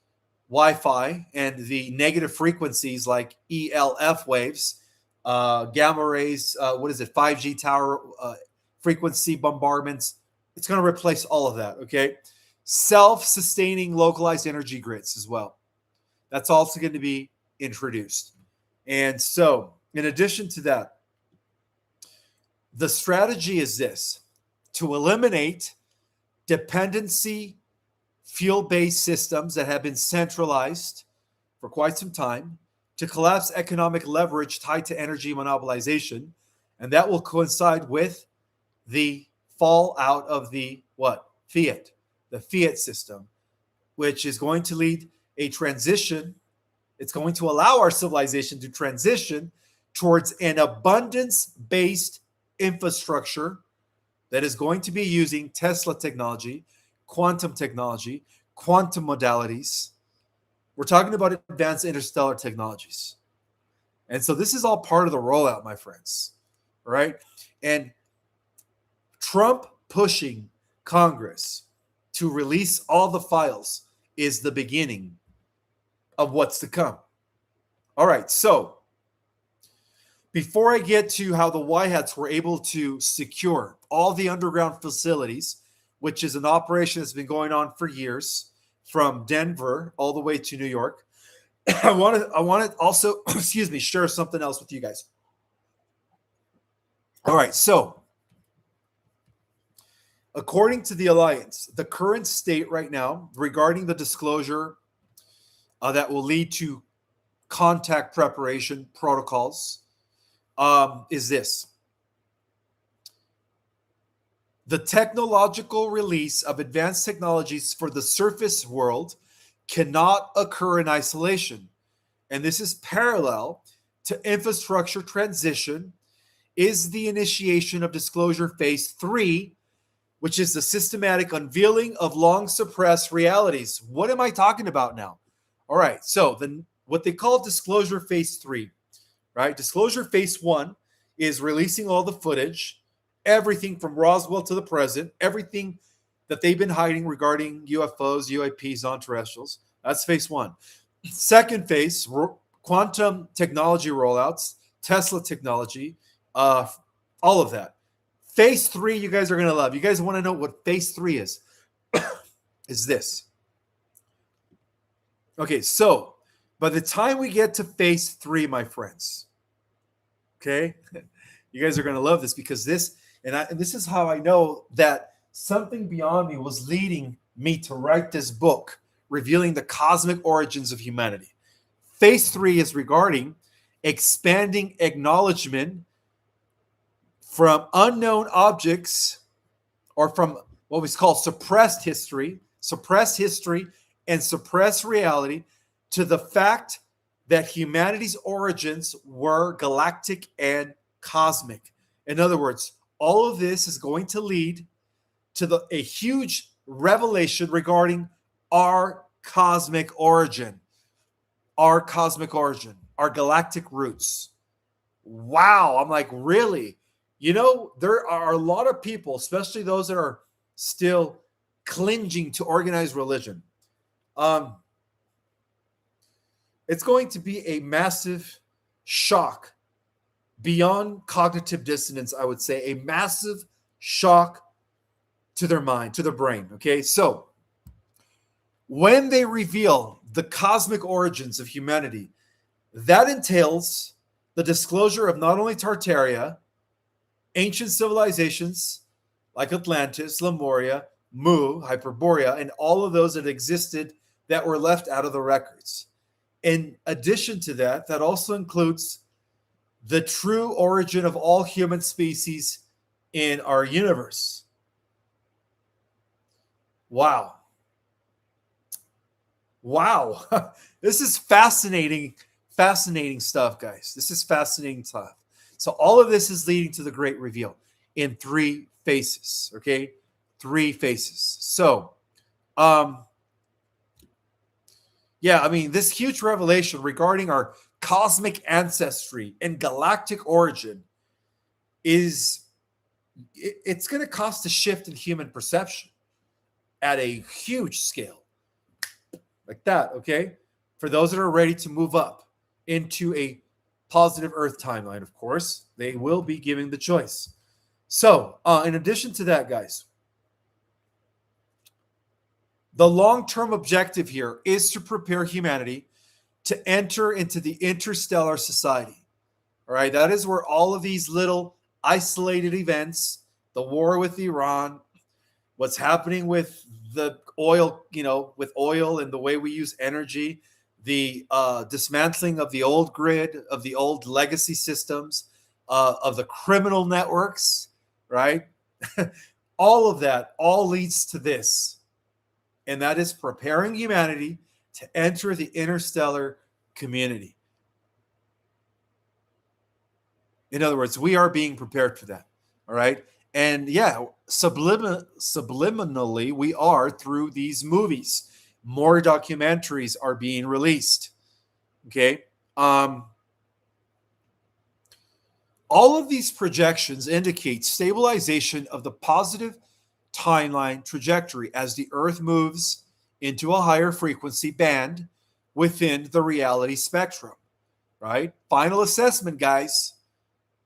Wi-Fi and the negative frequencies like ELF waves, gamma rays, 5G tower frequency bombardments. It's going to replace all of that, okay? Self-sustaining localized energy grids as well. That's also going to be introduced. And so, in addition to that, the strategy is this: to eliminate dependency fuel-based systems that have been centralized for quite some time, to collapse economic leverage tied to energy monopolization, and that will coincide with the fallout of the Fiat, the Fiat system, which is going to lead a transition. It's going to allow our civilization to transition towards an abundance-based infrastructure that is going to be using Tesla technology, quantum modalities. We're talking about advanced interstellar technologies. And so this is all part of the rollout, my friends, right? And Trump pushing Congress to release all the files is the beginning of what's to come. All right, so before I get to how the White Hats were able to secure all the underground facilities, which is an operation that's been going on for years, from Denver all the way to New York, I want to also, share something else with you guys. All right, so according to the Alliance, the current state right now regarding the disclosure that will lead to contact preparation protocols is this: the technological release of advanced technologies for the surface world cannot occur in isolation. And this is parallel to infrastructure transition is the initiation of disclosure phase 3, which is the systematic unveiling of long suppressed realities. What am I talking about now? All right, so what they call disclosure phase 3, right? Disclosure phase 1 is releasing all the footage, everything from Roswell to the present, everything that they've been hiding regarding UFOs, UAPs, non-terrestrials. That's phase 1. Second phase, quantum technology rollouts, Tesla technology, all of that. Phase 3, you guys are going to love. You guys want to know what phase 3 is? Is this. Okay, so by the time we get to phase 3, my friends, okay, you guys are going to love this, because this, and this is how I know that something beyond me was leading me to write this book, revealing the cosmic origins of humanity. Phase 3 is regarding expanding acknowledgement from unknown objects, or from what we call suppressed history and suppressed reality, to the fact that humanity's origins were galactic and cosmic. In other words, all of this is going to lead to a huge revelation regarding our cosmic origin, our galactic roots. Wow. I'm like, really? You know, there are a lot of people, especially those that are still clinging to organized religion. It's going to be a massive shock beyond cognitive dissonance, I would say, a massive shock to their mind, to their brain. Okay, so when they reveal the cosmic origins of humanity, that entails the disclosure of not only Tartaria, ancient civilizations like Atlantis, Lemuria, Mu, Hyperborea, and all of those that existed that were left out of the records. In addition to that, that also includes the true origin of all human species in our universe. Wow. This is fascinating stuff, guys. This is fascinating stuff. So all of this is leading to the great reveal in 3 phases, okay? 3 phases. So, this huge revelation regarding our cosmic ancestry and galactic origin it's going to cause a shift in human perception at a huge scale. Like that, okay? For those that are ready to move up into a positive Earth timeline, of course, they will be given the choice. So, in addition to that, guys, the long-term objective here is to prepare humanity to enter into the interstellar society. All right, that is where all of these little isolated events, the war with Iran, what's happening with the oil, with oil and the way we use energy, the dismantling of the old grid, of the old legacy systems, of the criminal networks, right? All of that all leads to this. And that is preparing humanity to enter the interstellar community. In other words, we are being prepared for that. All right. And yeah, subliminally, we are through these movies. More documentaries are being released. Okay. All of these projections indicate stabilization of the positive timeline trajectory as the Earth moves into a higher frequency band within the reality spectrum, right? Final assessment, guys.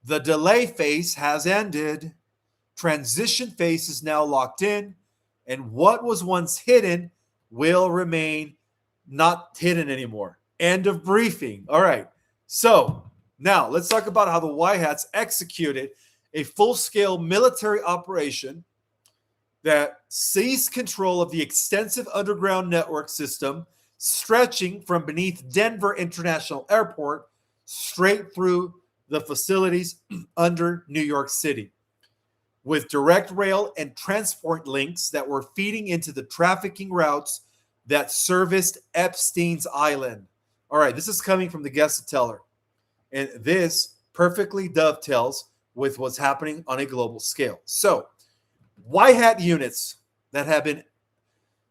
The delay phase has ended. Transition phase is now locked in, and what was once hidden will remain not hidden anymore. End of briefing. All right. So now let's talk about how the White Hats executed a full-scale military operation that seized control of the extensive underground network system stretching from beneath Denver International Airport straight through the facilities under New York City, with direct rail and transport links that were feeding into the trafficking routes that serviced Epstein's Island. All right, this is coming from the guest teller, and this perfectly dovetails with what's happening on a global scale. So, white hat units that have been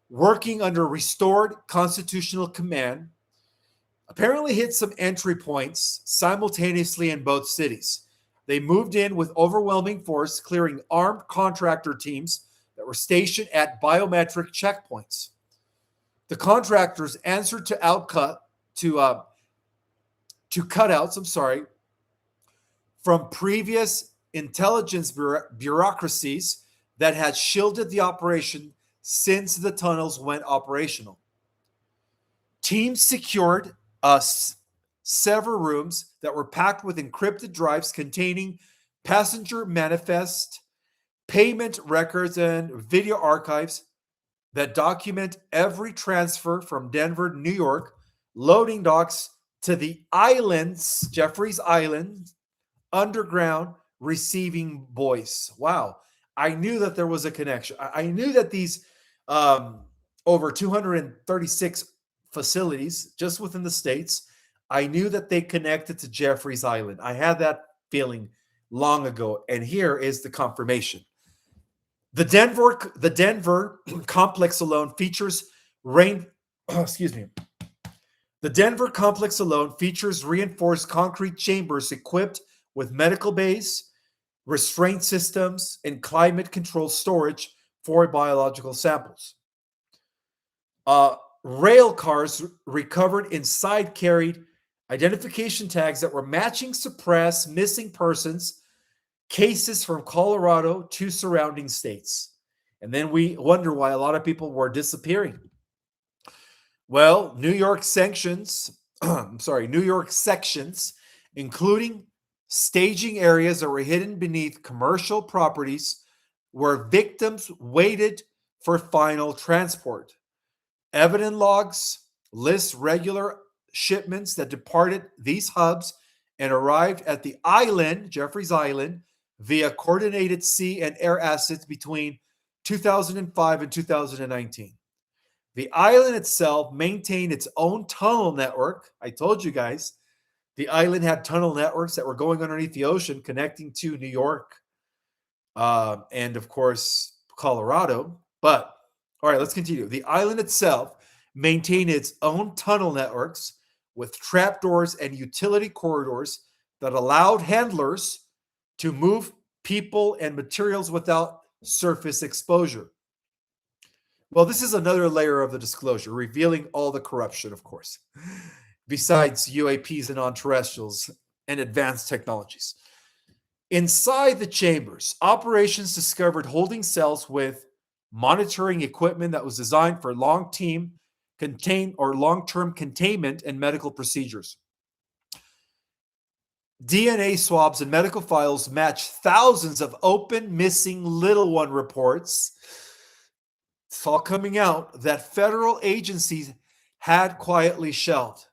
working under restored constitutional command apparently hit some entry points simultaneously in both cities. They moved in with overwhelming force, clearing armed contractor teams that were stationed at biometric checkpoints. The contractors answered to cutouts, from previous intelligence bureaucracies that had shielded the operation since the tunnels went operational. Teams secured several rooms that were packed with encrypted drives containing passenger manifest, payment records, and video archives that document every transfer from Denver, New York, loading docks to the islands, Jeffries Island, underground receiving voice. Wow. I knew that there was a connection. I knew that these over 236 facilities just within the States, I knew that they connected to Jeffries Island. I had that feeling long ago. And here is the confirmation. The Denver complex alone features The Denver complex alone features reinforced concrete chambers equipped with medical bays, restraint systems, and climate control storage for biological samples. Rail cars recovered inside carried identification tags that were matching suppressed missing persons cases from Colorado to surrounding states. And then we wonder why a lot of people were disappearing. Well, New York sections, including staging areas that were hidden beneath commercial properties where victims waited for final transport. Evidence logs list regular shipments that departed these hubs and arrived at the island, Jeffries Island, via coordinated sea and air assets between 2005 and 2019. The island itself maintained its own tunnel network. I told you guys, the island had tunnel networks that were going underneath the ocean connecting to New York and, of course, Colorado. But, all right, let's continue. The island itself maintained its own tunnel networks with trapdoors and utility corridors that allowed handlers to move people and materials without surface exposure. Well, this is another layer of the disclosure, revealing all the corruption, of course, besides UAPs and non-terrestrials and advanced technologies. Inside the chambers, operations discovered holding cells with monitoring equipment that was designed for long-term containment and medical procedures. DNA swabs and medical files match thousands of open missing little one reports. It's all coming out that federal agencies had quietly shelved.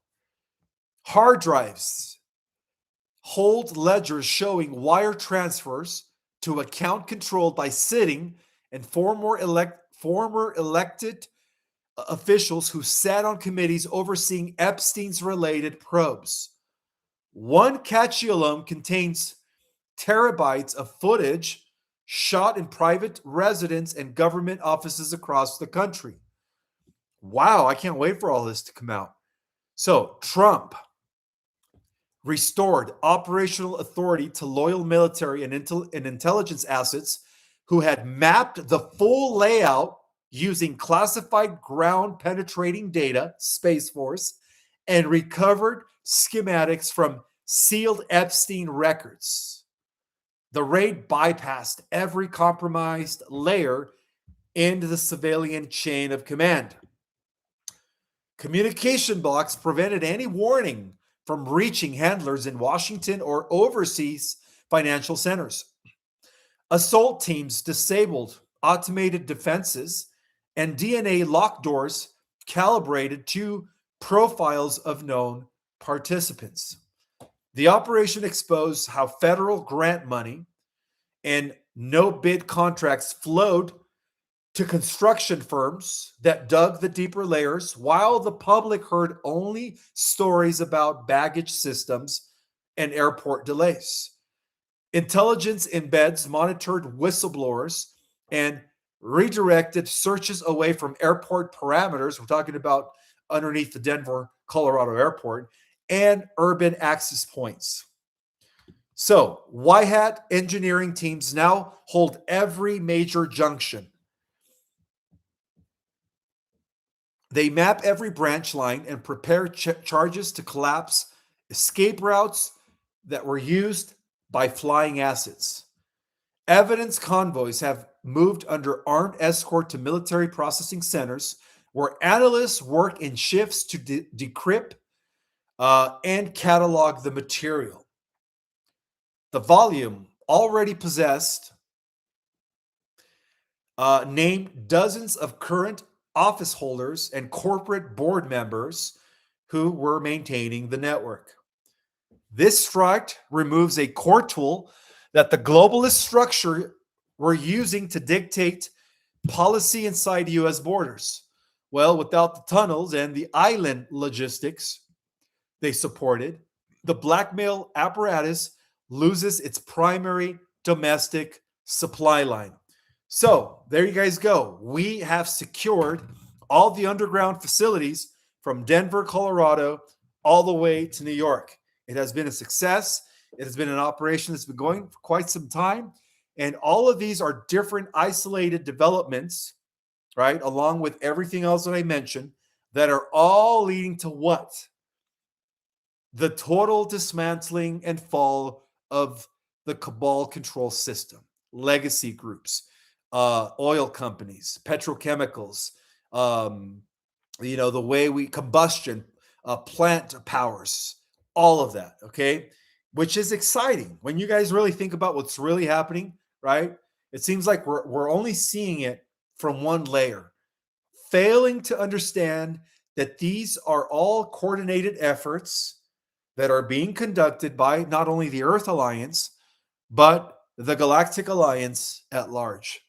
Hard drives hold ledgers showing wire transfers to account controlled by sitting and former elected officials who sat on committees overseeing Epstein's related probes. One cache alone contains terabytes of footage shot in private residence and government offices across the country. Wow, I can't wait for all this to come out. So, Trump restored operational authority to loyal military and intelligence assets who had mapped the full layout using classified ground penetrating data, Space Force, and recovered schematics from sealed Epstein records. The raid bypassed every compromised layer into the civilian chain of command. Communication blocks prevented any warning from reaching handlers in Washington or overseas financial centers. Assault teams disabled automated defenses and DNA lock doors calibrated to profiles of known participants. The operation exposed how federal grant money and no-bid contracts flowed to construction firms that dug the deeper layers, while the public heard only stories about baggage systems and airport delays. Intelligence embeds monitored whistleblowers and redirected searches away from airport parameters. We're talking about underneath the Denver, Colorado airport and urban access points. So, Y Hat engineering teams now hold every major junction. They map every branch line and prepare charges to collapse escape routes that were used by flying assets. Evidence convoys have moved under armed escort to military processing centers where analysts work in shifts to decrypt and catalog the material. The volume already possessed named dozens of current office holders and corporate board members who were maintaining the network. This strike removes a core tool that the globalist structure were using to dictate policy inside US borders. Well, without the tunnels and the island logistics they supported, the blackmail apparatus loses its primary domestic supply line. So there you guys go. We have secured all the underground facilities from Denver, Colorado, all the way to New York. It has been a success. It has been an operation that's been going for quite some time. And all of these are different isolated developments, right? Along with everything else that I mentioned, that are all leading to what? The total dismantling and fall of the cabal control system, legacy groups, oil companies, petrochemicals, the way we combustion, plant powers, all of that, okay? Which is exciting when you guys really think about what's really happening, right? It seems like we're only seeing it from one layer, failing to understand that these are all coordinated efforts that are being conducted by not only the Earth Alliance, but the Galactic Alliance at large.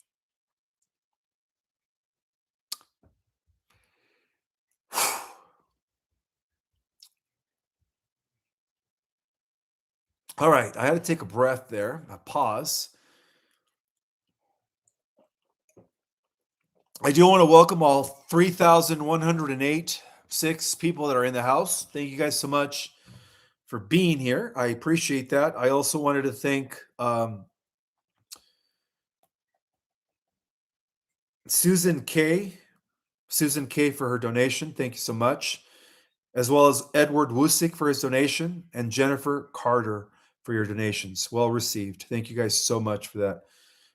All right, I had to take a breath there, a pause. I do want to welcome all 3,108 six people that are in the house. Thank you guys so much for being here. I appreciate that. I also wanted to thank Susan K. For her donation. Thank you so much. As well as Edward Wusick for his donation and Jennifer Carter for your donations. Well received. Thank you guys so much for that.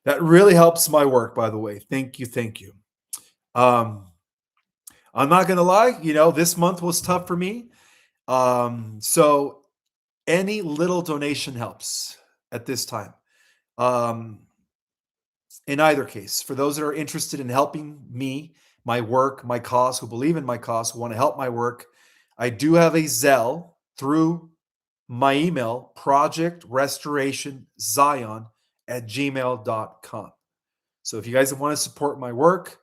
That really helps my work, by the way. Thank you. Thank you. I'm not going to lie. This month was tough for me. So any little donation helps at this time. In either case, for those that are interested in helping me, my work, my cause, who believe in my cause, who want to help my work, I do have a Zelle through my email, projectrestorationzion@gmail.com. So if you guys want to support my work,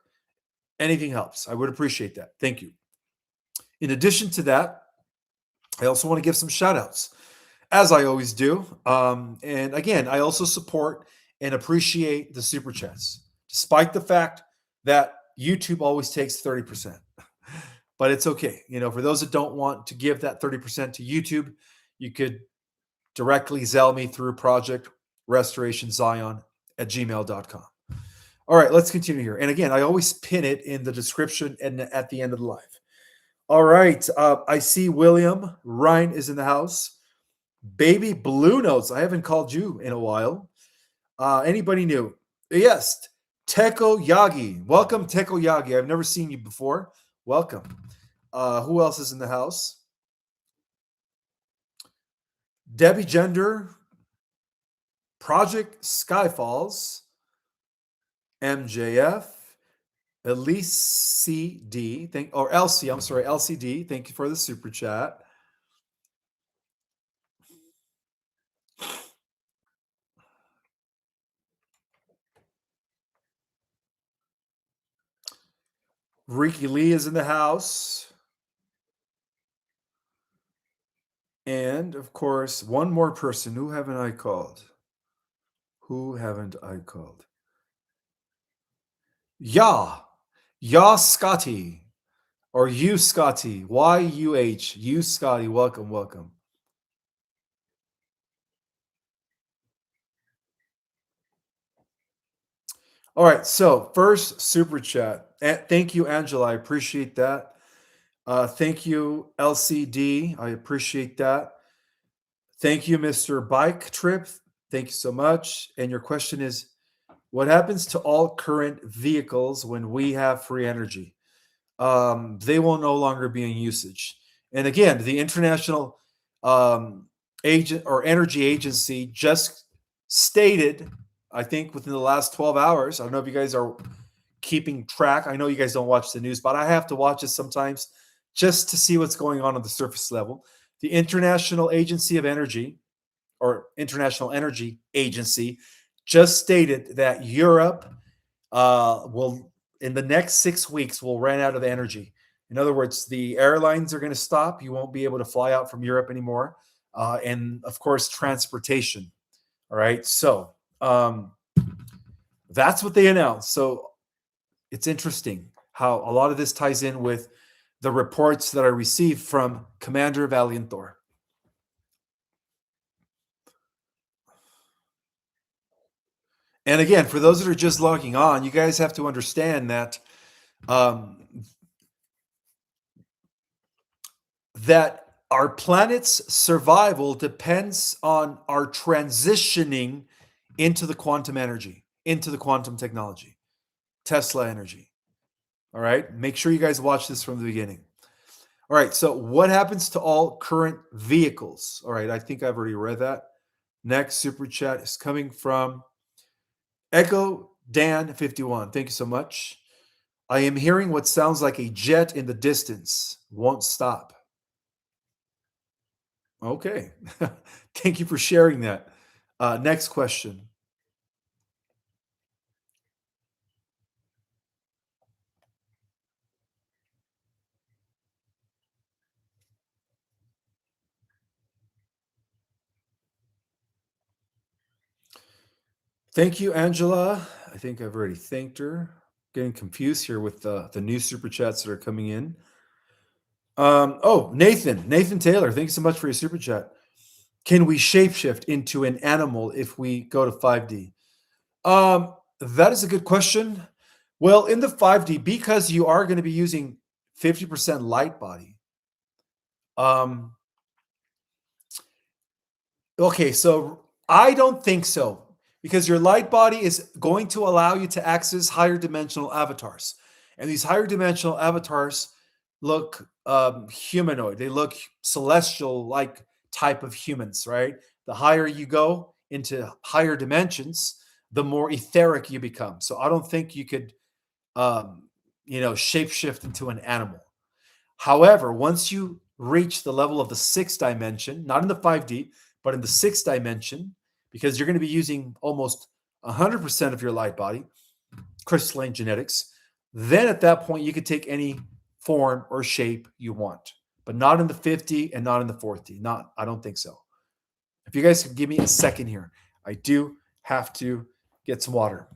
anything helps. I would appreciate that. Thank you. In addition to that, I also want to give some shout outs, as I always do. And again, I also support and appreciate the super chats, despite the fact that YouTube always takes 30%. But it's okay. For those that don't want to give that 30% to YouTube, you could directly Zelle me through projectrestorationzion@gmail.com. All right, let's continue here. And again, I always pin it in the description and at the end of the live. All right, I see William Ryan is in the house. Baby Blue Notes, I haven't called you in a while. Anybody new? Yes, Teko Yagi. Welcome, Teko Yagi. I've never seen you before. Welcome. Who else is in the house? Debbie Gender, Project Skyfalls, MJF, Elise CD, LC, I'm sorry, LCD. Thank you for the super chat. Ricky Lee is in the house. And of course, one more person. Who haven't I called? Who haven't I called? Yeah. Yeah, Scotty. Or you, Scotty. YUH. You, Scotty. Welcome, welcome. All right. So, first super chat. Thank you, Angela. I appreciate that. Thank you, LCD. I appreciate that. Thank you, Mr. Bike Trip. Thank you so much. And your question is, what happens to all current vehicles when we have free energy? They will no longer be in usage. And again, the International um, Agent or Energy Agency just stated, I think within the last 12 hours, I don't know if you guys are keeping track. I know you guys don't watch the news, but I have to watch it sometimes just to see what's going on the surface level. The International Agency of Energy or International Energy Agency just stated that Europe will in the next 6 weeks will run out of energy. In other words, the airlines are going to stop. You won't be able to fly out from Europe anymore, and of course, transportation. All right, so that's what they announced. So it's interesting how a lot of this ties in with the reports that I received from Commander Valiantor. And again, for those that are just logging on, you guys have to understand that um, that our planet's survival depends on our transitioning into the quantum energy, into the quantum technology, Tesla energy. All right. Make sure you guys watch this from the beginning. All right. So, what happens to all current vehicles? All right. I think I've already read that. Next super chat is coming from Echo Dan 51. Thank you so much. I am hearing what sounds like a jet in the distance. Won't stop. Okay. Thank you for sharing that. Next question. Thank you, Angela. I think I've already thanked her. Getting confused here with the new super chats that are coming in. Oh, Nathan Taylor, thank you so much for your super chat. Can we shapeshift into an animal if we go to 5D? That is a good question. Well, in the 5D, because you are going to be using 50% light body. Um, okay, so I don't think so because your light body is going to allow you to access higher dimensional avatars. And these higher dimensional avatars look humanoid, they look celestial like type of humans, right? The higher you go into higher dimensions, the more etheric you become. So I don't think you could, shapeshift into an animal. However, once you reach the level of the sixth dimension, not in the 5D, but in the sixth dimension, because you're going to be using almost 100% of your light body, crystalline genetics, then at that point you could take any form or shape you want, but not in the 50 and not in the 4D. Not, I don't think so. If you guys could give me a second here, I do have to get some water.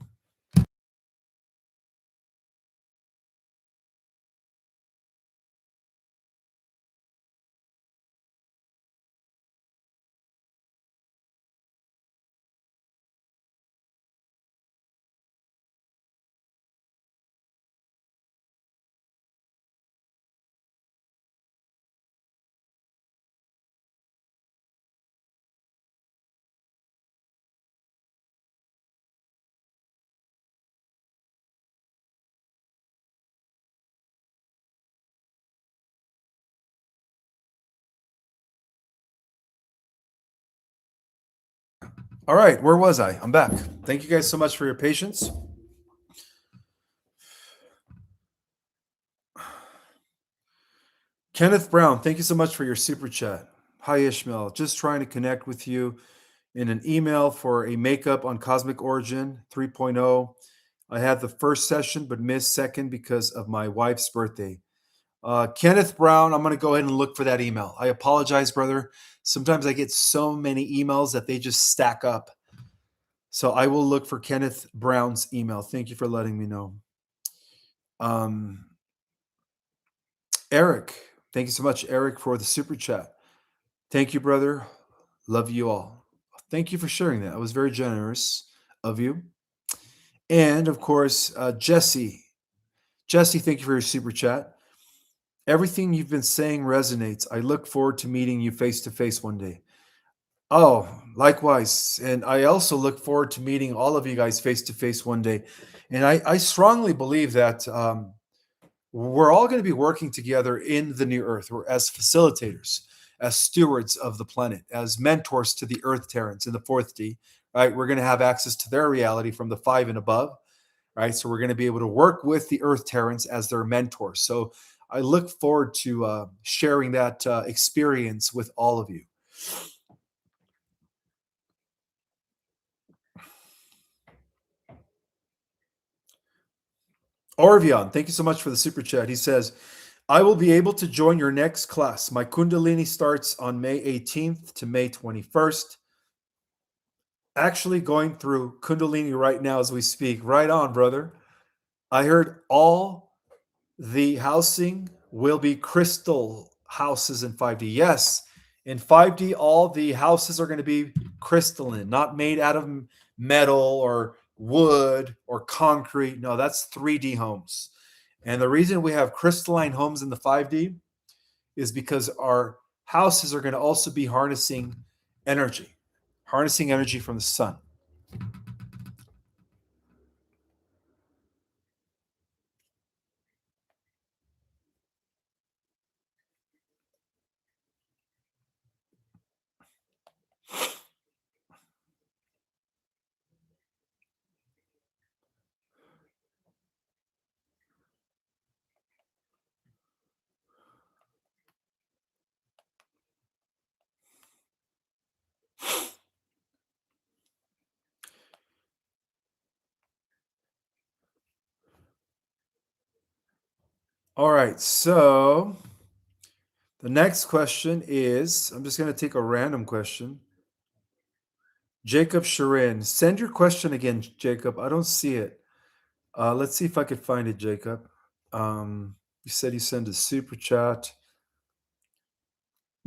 All right, where was I? I'm back. Thank you guys so much for your patience. Kenneth Brown, thank you so much for your super chat. Hi, Ishmael. Just trying to connect with you in an email for a makeup on Cosmic Origin 3.0. I had the first session but missed second because of my wife's birthday. Kenneth Brown, I'm going to go ahead and look for that email. I apologize, brother. Sometimes I get so many emails that they just stack up. So I will look for Kenneth Brown's email. Thank you for letting me know. Um, Eric, thank you so much, Eric, for the super chat. Thank you, brother. Love you all. Thank you for sharing that. It was very generous of you. And of course, Jesse. Jesse, thank you for your super chat. Everything you've been saying resonates. I look forward to meeting you face to face one day. Oh, likewise. And I also look forward to meeting all of you guys face to face one day. And I strongly believe that we're all going to be working together in the new earth. We're as facilitators, as stewards of the planet, as mentors to the earth terrans in the fourth D, right? We're going to have access to their reality from the five and above, right? So we're going to be able to work with the earth terrans as their mentors. So I look forward to sharing that experience with all of you. Orvion, thank you so much for the super chat. He says, I will be able to join your next class. My Kundalini starts on May 18th to May 21st. Actually, going through Kundalini right now as we speak. Right on, brother. I heard all the housing will be crystal houses in 5D. Yes, in 5D, all the houses are going to be crystalline, not made out of metal or wood or concrete. No, that's 3D homes. And the reason we have crystalline homes in the 5D is because our houses are going to also be harnessing energy from the sun. All right, so the next question is I'm just going to take a random question. Jacob Sharin, send your question again, Jacob. I don't see it. Let's see if I could find it, Jacob. You said you sent a super chat.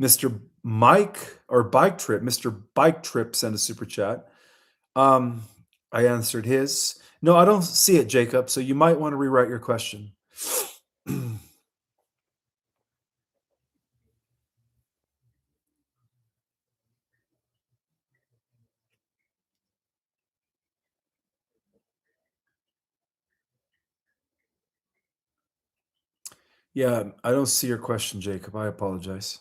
Mr. Mike or Bike Trip, Mr. Bike Trip sent a super chat. Um, I answered his. No, I don't see it, Jacob. So you might want to rewrite your question. Yeah, I don't see your question, Jacob. I apologize.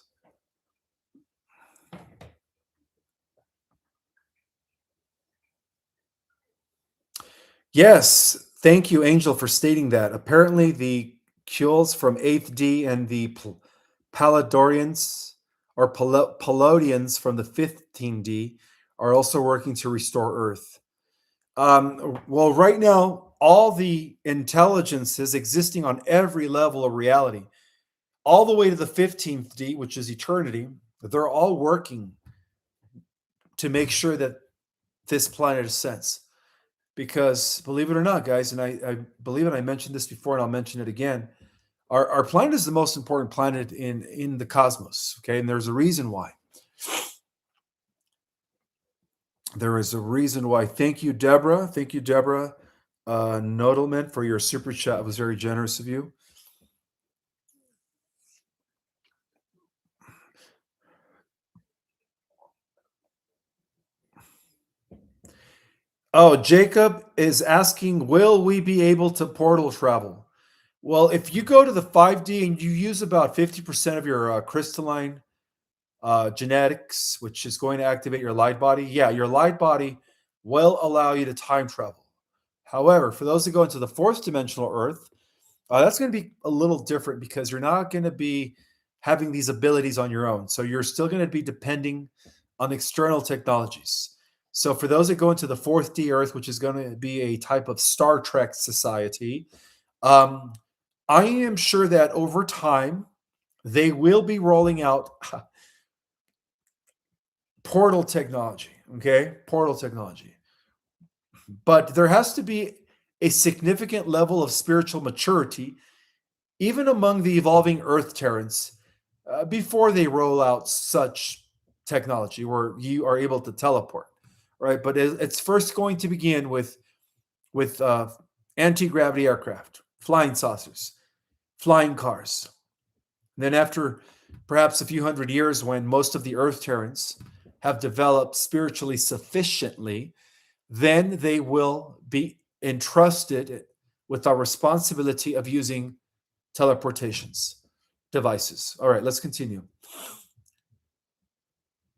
Yes, thank you, Angel, for stating that. Apparently, the Kules from 8th D and the Paladorians or Palodians from the 15D are also working to restore Earth. Well, right now, all the intelligences existing on every level of reality, all the way to the 15th D, which is eternity, they're all working to make sure that this planet ascends. Because believe it or not, guys, and I believe it, I mentioned this before and I'll mention it again. Our planet is the most important planet in the cosmos. Okay. And there's a reason why. There is a reason why. Thank you, Deborah. Thank you, Deborah Nodelman, for your super chat. It was very generous of you. Oh, Jacob is asking, will we be able to portal travel? Well, if you go to the 5D and you use about 50% of your crystalline genetics, which is going to activate your light body, yeah, your light body will allow you to time travel. However, for those that go into the fourth dimensional Earth, that's going to be a little different because you're not going to be having these abilities on your own. So you're still going to be depending on external technologies. So for those that go into the fourth D Earth, which is going to be a type of Star Trek society, um, I am sure that over time they will be rolling out portal technology. Okay, portal technology. But there has to be a significant level of spiritual maturity, even among the evolving Earth Terrans, before they roll out such technology where you are able to teleport, right? But it's first going to begin with anti-gravity aircraft, flying saucers, flying cars. And then after perhaps a few hundred years, when most of the Earth Terrans have developed spiritually sufficiently, then they will be entrusted with our responsibility of using teleportations devices. All right, let's continue.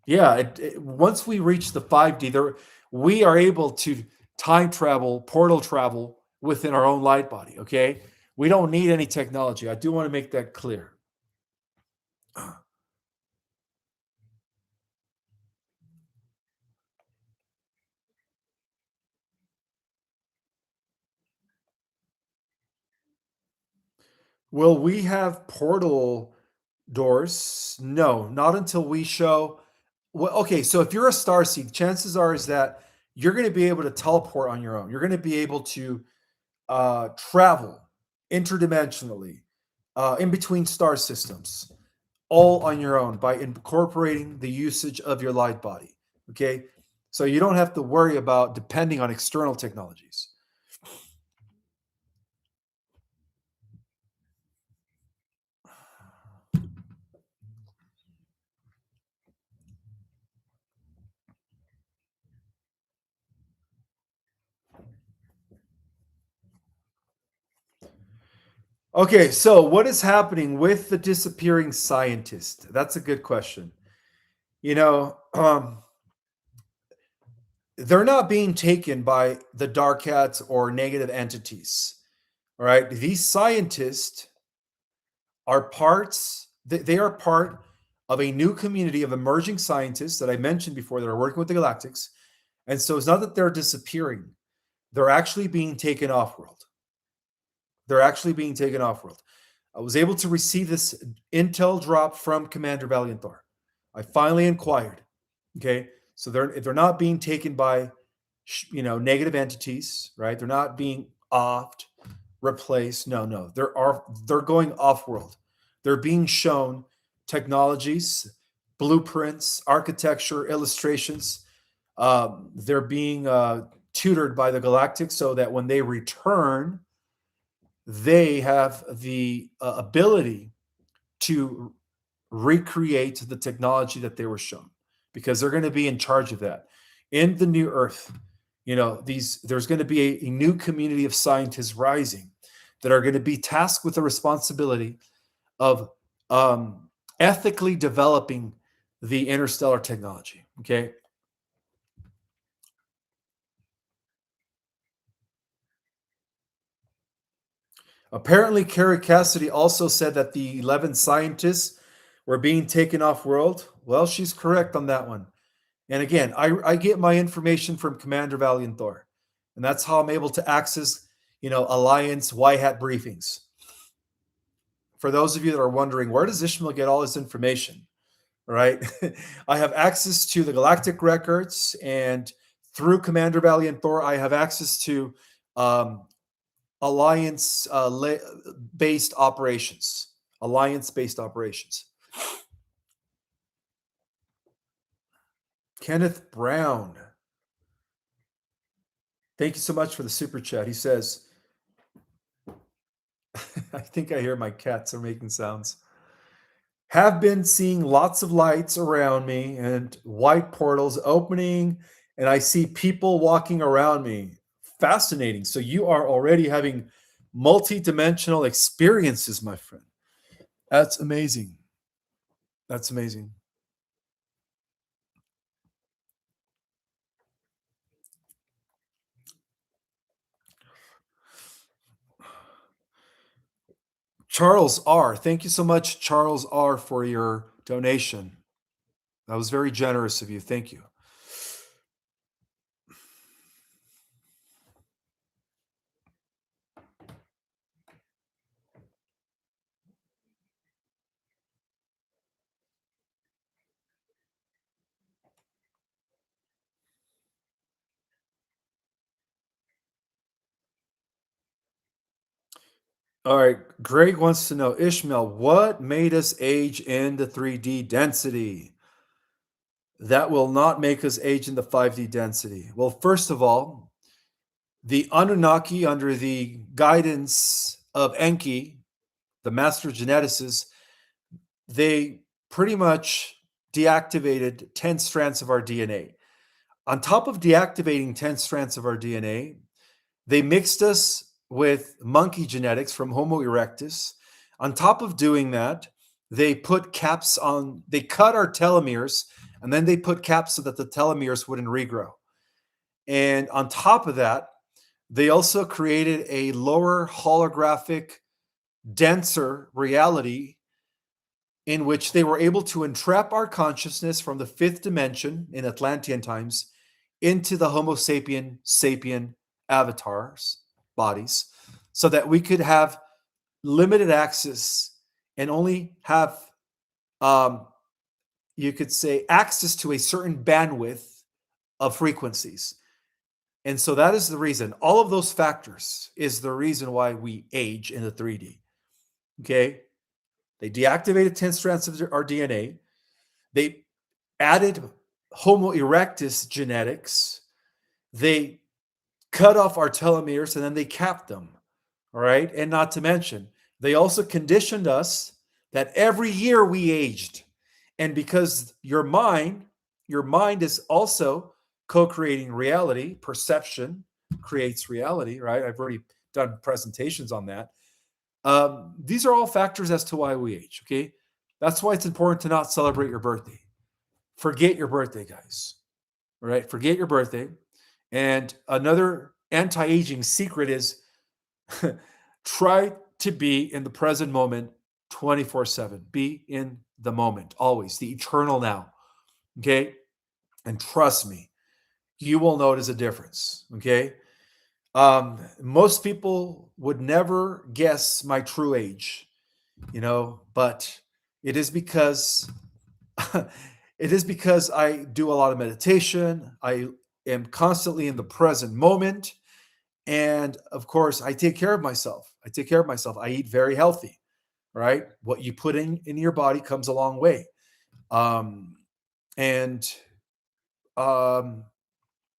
Yeah, once we reach the 5D, we are able to time travel, portal travel within our own light body. Okay, we don't need any technology. I do want to make that clear. Will we have portal doors? No, not until we show. Well, okay, so if you're a star seed, chances are is that you're going to be able to teleport on your own. You're going to be able to travel interdimensionally in between star systems, all on your own by incorporating the usage of your light body. Okay, so you don't have to worry about depending on external technologies. Okay, so what is happening with the disappearing scientist? That's a good question. You know, they're not being taken by the dark hats or negative entities. All right, these scientists are they are part of a new community of emerging scientists that I mentioned before that are working with the Galactics. And so it's not that they're disappearing, they're actually being taken off world. They're actually being taken off world. I was able to receive this intel drop from Commander Valiant Thor. I finally inquired. Okay, so they're not being taken by negative entities, right? They're not being offed, replaced. No, no, they're going off world. They're being shown technologies, blueprints, architecture, illustrations. They're being tutored by the Galactic so that when they return, they have the ability to recreate the technology that they were shown because they're going to be in charge of that in the new earth. There's going to be a new community of scientists rising that are going to be tasked with the responsibility of ethically developing the interstellar technology. Okay. Apparently, Carrie Cassidy also said that the 11 scientists were being taken off world. Well, she's correct on that one. And again, I get my information from Commander Valiant Thor, and that's how I'm able to access, Alliance White Hat briefings. For those of you that are wondering, where does Ishmael get all his information? Right, I have access to the Galactic records, and through Commander Valiant Thor, I have access to um, Alliance based operations. Alliance based operations. Kenneth Brown, thank you so much for the super chat. He says, I think I hear my cats are making sounds. Have been seeing lots of lights around me and white portals opening, and I see people walking around me. Fascinating. So you are already having multi-dimensional experiences, my friend. That's amazing. That's amazing. Charles R. Thank you so much, Charles R., for your donation. That was very generous of you. Thank you. All right. Greg wants to know, Ishmael, what made us age in the 3D density? That will not make us age in the 5D density. Well, first of all, the Anunnaki, under the guidance of Enki, the master geneticist, they pretty much deactivated 10 strands of our DNA. On top of deactivating 10 strands of our DNA, they mixed us with monkey genetics from Homo erectus. On top of doing that, they put caps on, they cut our telomeres, and then they put caps so that the telomeres wouldn't regrow. And on top of that, they also created a lower holographic, denser reality in which they were able to entrap our consciousness from the fifth dimension in Atlantean times into the Homo sapien avatars, bodies, so that we could have limited access and only have, um, you could say, access to a certain bandwidth of frequencies. And so that is the reason. All of those factors is the reason why we age in the 3D. Okay? They deactivated 10 strands of our DNA. They added Homo erectus genetics. They cut off our telomeres and then they capped them. All right. And not to mention, they also conditioned us that every year we aged. And because your mind is also co-creating reality, perception creates reality, right? I've already done presentations on that. These are all factors as to why we age. Okay. That's why it's important to not celebrate your birthday. Forget your birthday, guys. All right. Forget your birthday. And another anti-aging secret is try to be in the present moment 24/7. Be in the moment, always, the eternal now. Okay. And trust me, you will notice a difference. Okay. Most people would never guess my true age, but it is because I do a lot of meditation. I am constantly in the present moment. And of course, I take care of myself. I eat very healthy, right? What you put in your body comes a long way. Um, and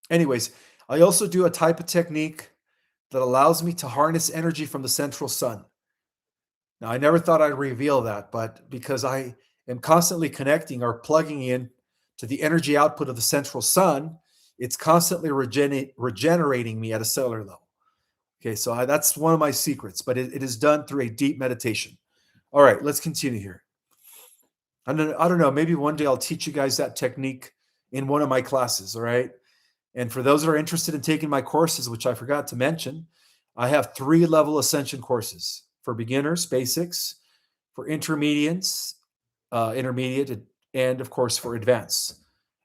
anyways, I also do a type of technique that allows me to harness energy from the central sun. Now, I never thought I'd reveal that, but because I am constantly connecting or plugging in to the energy output of the central sun, it's constantly regenerating me at a cellular level. Okay, so that's one of my secrets, but it is done through a deep meditation. All right, let's continue here. I don't know, maybe one day I'll teach you guys that technique in one of my classes, all right? And for those that are interested in taking my courses, which I forgot to mention, I have 3-level Ascension courses for beginners, basics, for intermediate, and of course for advanced.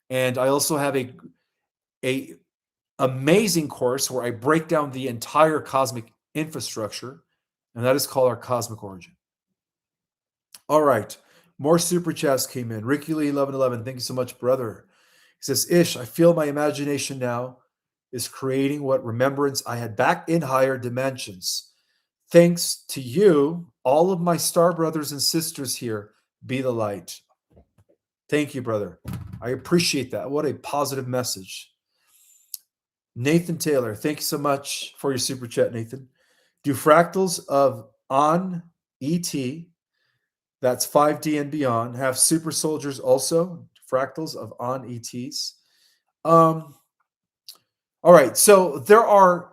And I also have a amazing course where I break down the entire cosmic infrastructure, and that is called our Cosmic Origin. All right, more super chats came in. Ricky Lee 1111, thank you so much, brother. He says, Ish, I feel my imagination now is creating what remembrance I had back in higher dimensions. Thanks to you, all of my star brothers and sisters here, be the light. Thank you, brother. I appreciate that. What a positive message. Nathan Taylor, thank you so much for your super chat, Nathan. Do fractals of on ET, that's 5D and beyond, have super soldiers also? Fractals of on ETs? All right, so there are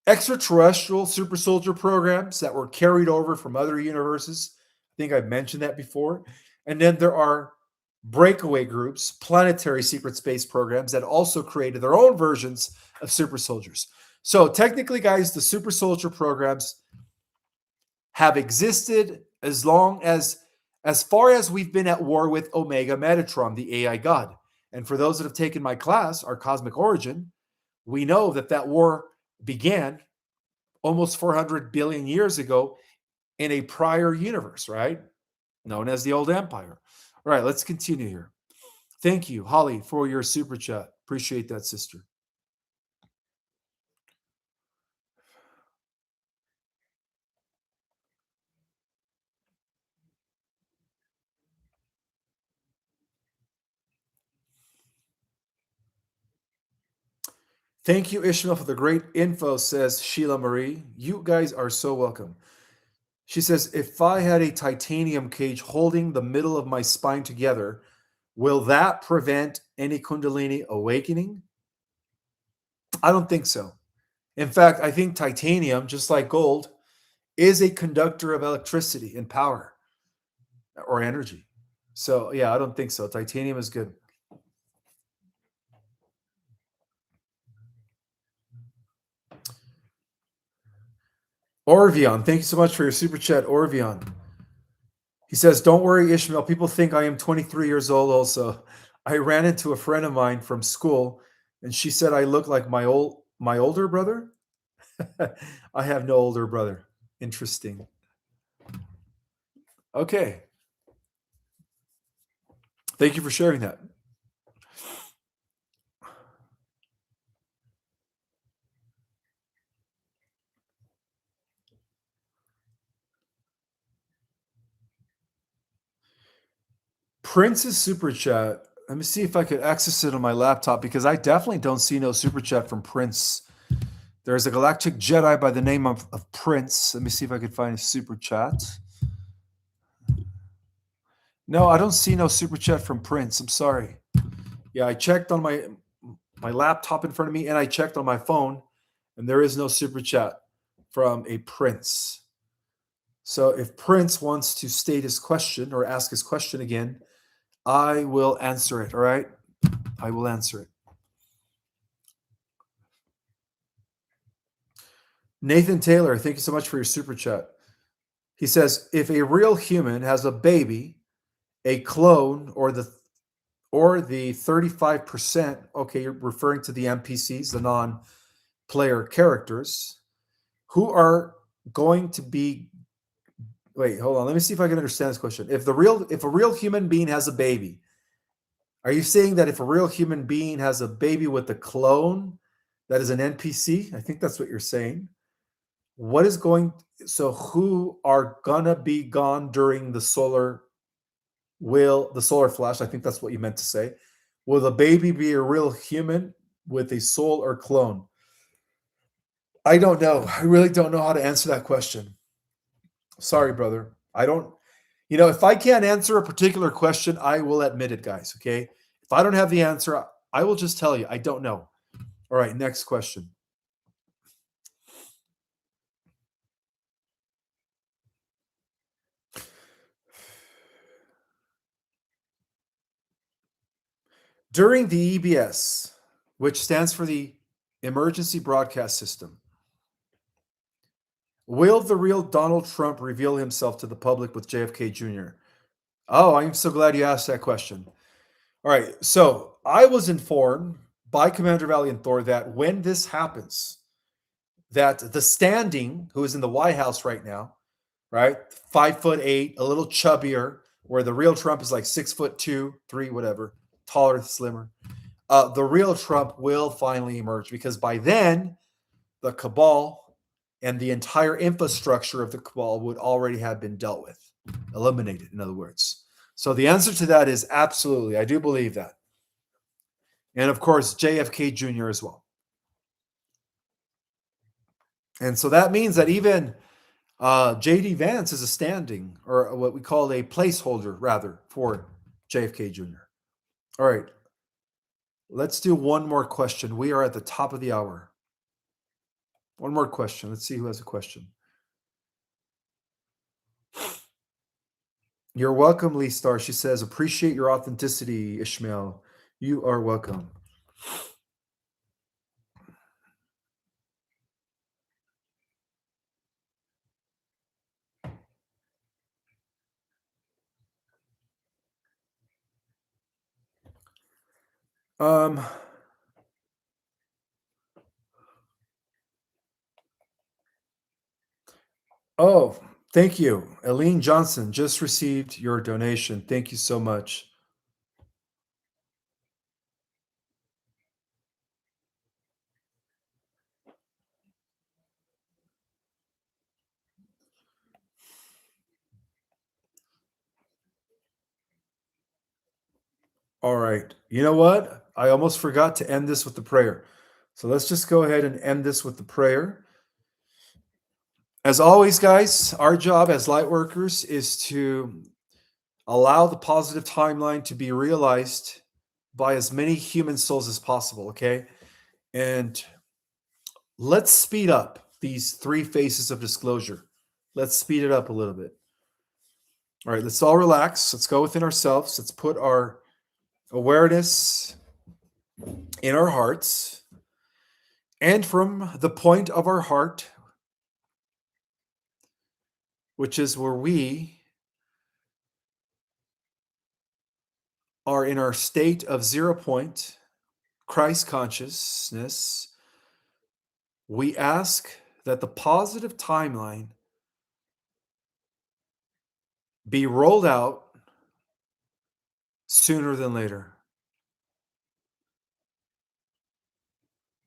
extraterrestrial super soldier programs that were carried over from other universes. I think I've mentioned that before. And then there are breakaway groups, planetary secret space programs that also created their own versions of super soldiers. So technically, guys, the super soldier programs have existed as far as we've been at war with Omega Metatron, the AI god. And for those that have taken my class, our Cosmic Origin, we know that war began almost 400 billion years ago in a prior universe, right? Known as the Old Empire. All right, let's continue here. Thank you, Holly, for your super chat. Appreciate that, sister. Thank you, Ishmael, for the great info, says Sheila Marie. You guys are so welcome. She says, if I had a titanium cage holding the middle of my spine together, will that prevent any Kundalini awakening? I don't think so. In fact, I think titanium, just like gold, is a conductor of electricity and power or energy. So, yeah, I don't think so. Titanium is good. Orvion, thank you so much for your super chat, Orvion. He says, don't worry, Ishmael. People think I am 23 years old also. I ran into a friend of mine from school and she said I look like my older brother. I have no older brother. Interesting. Okay. Thank you for sharing that. Prince's super chat. Let me see if I could access it on my laptop because I definitely don't see no super chat from Prince. There's a Galactic Jedi by the name of Prince. Let me see if I could find a super chat. No, I don't see no super chat from Prince. I'm sorry. Yeah, I checked on my laptop in front of me and I checked on my phone and there is no super chat from a Prince. So if Prince wants to state his question or ask his question again, I will answer it. All right. I will answer it. Nathan Taylor, thank you so much for your super chat. He says, if a real human has a baby, a clone, or the 35%, okay, you're referring to the NPCs, the non-player characters, who are going to be wait, hold on. Let me see if I can understand this question. If a real human being has a baby, are you saying that if a real human being has a baby with a clone that is an NPC? I think that's what you're saying. What is going so who are gonna be gone during the solar flash? I think that's what you meant to say. Will the baby be a real human with a soul or clone? I don't know. I really don't know how to answer that question. Sorry, brother. I don't, if I can't answer a particular question, I will admit it, guys. Okay. If I don't have the answer, I will just tell you, I don't know. All right. Next question. During the EBS, which stands for the Emergency Broadcast System, will the real Donald Trump reveal himself to the public with JFK Jr.? Oh, I'm so glad you asked that question. All right. So I was informed by Commander Valiant Thor that when this happens, that the standing, who is in the White House right now, right, 5'8", a little chubbier, where the real Trump is like 6'2", 3, whatever, taller, slimmer. The real Trump will finally emerge because by then the cabal and the entire infrastructure of the cabal would already have been dealt with, eliminated, in other words. So the answer to that is absolutely. I do believe that. And of course, JFK Jr. as well. And so that means that even JD Vance is a standing, or what we call a placeholder, rather, for JFK Jr. All right. Let's do one more question. We are at the top of the hour. One more question. Let's see who has a question. You're welcome, Lee Star. She says, appreciate your authenticity, Ishmael. You are welcome. Um, oh, thank you. Aline Johnson just received your donation. Thank you so much. All right. You know what? I almost forgot to end this with the prayer. So let's just go ahead and end this with the prayer. As always, guys, our job as light workers is to allow the positive timeline to be realized by as many human souls as possible, okay? And let's speed up these 3 phases of disclosure. Let's speed it up a little bit. All right, let's all relax. Let's go within ourselves. Let's put our awareness in our hearts. And from the point of our heart, which is where we are in our state of 0 point, Christ consciousness, we ask that the positive timeline be rolled out sooner than later.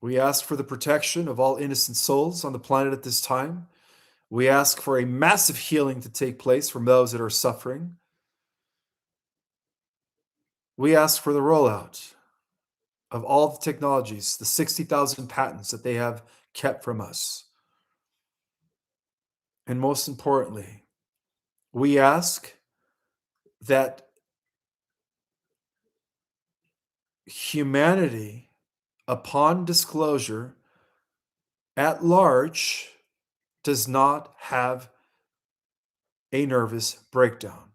We ask for the protection of all innocent souls on the planet at this time. We ask for a massive healing to take place from those that are suffering. We ask for the rollout of all the technologies, the 60,000 patents that they have kept from us. And most importantly, we ask that humanity, upon disclosure, at large, does not have a nervous breakdown.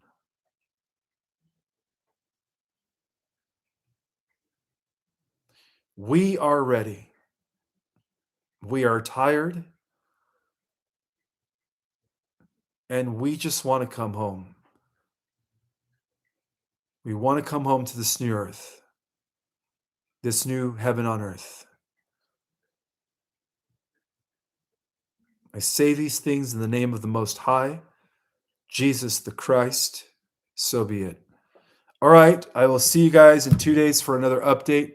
We are ready. We are tired. And we just want to come home. We want to come home to this new earth, this new heaven on earth. I say these things in the name of the Most High, Jesus the Christ, so be it. All right, I will see you guys in 2 days for another update.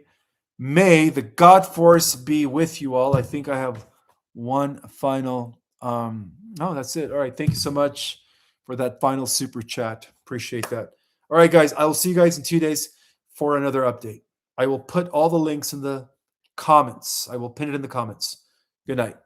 May the God Force be with you all. I think I have one final, no, that's it. All right, thank you so much for that final super chat. Appreciate that. All right, guys, I will see you guys in 2 days for another update. I will put all the links in the comments. I will pin it in the comments. Good night.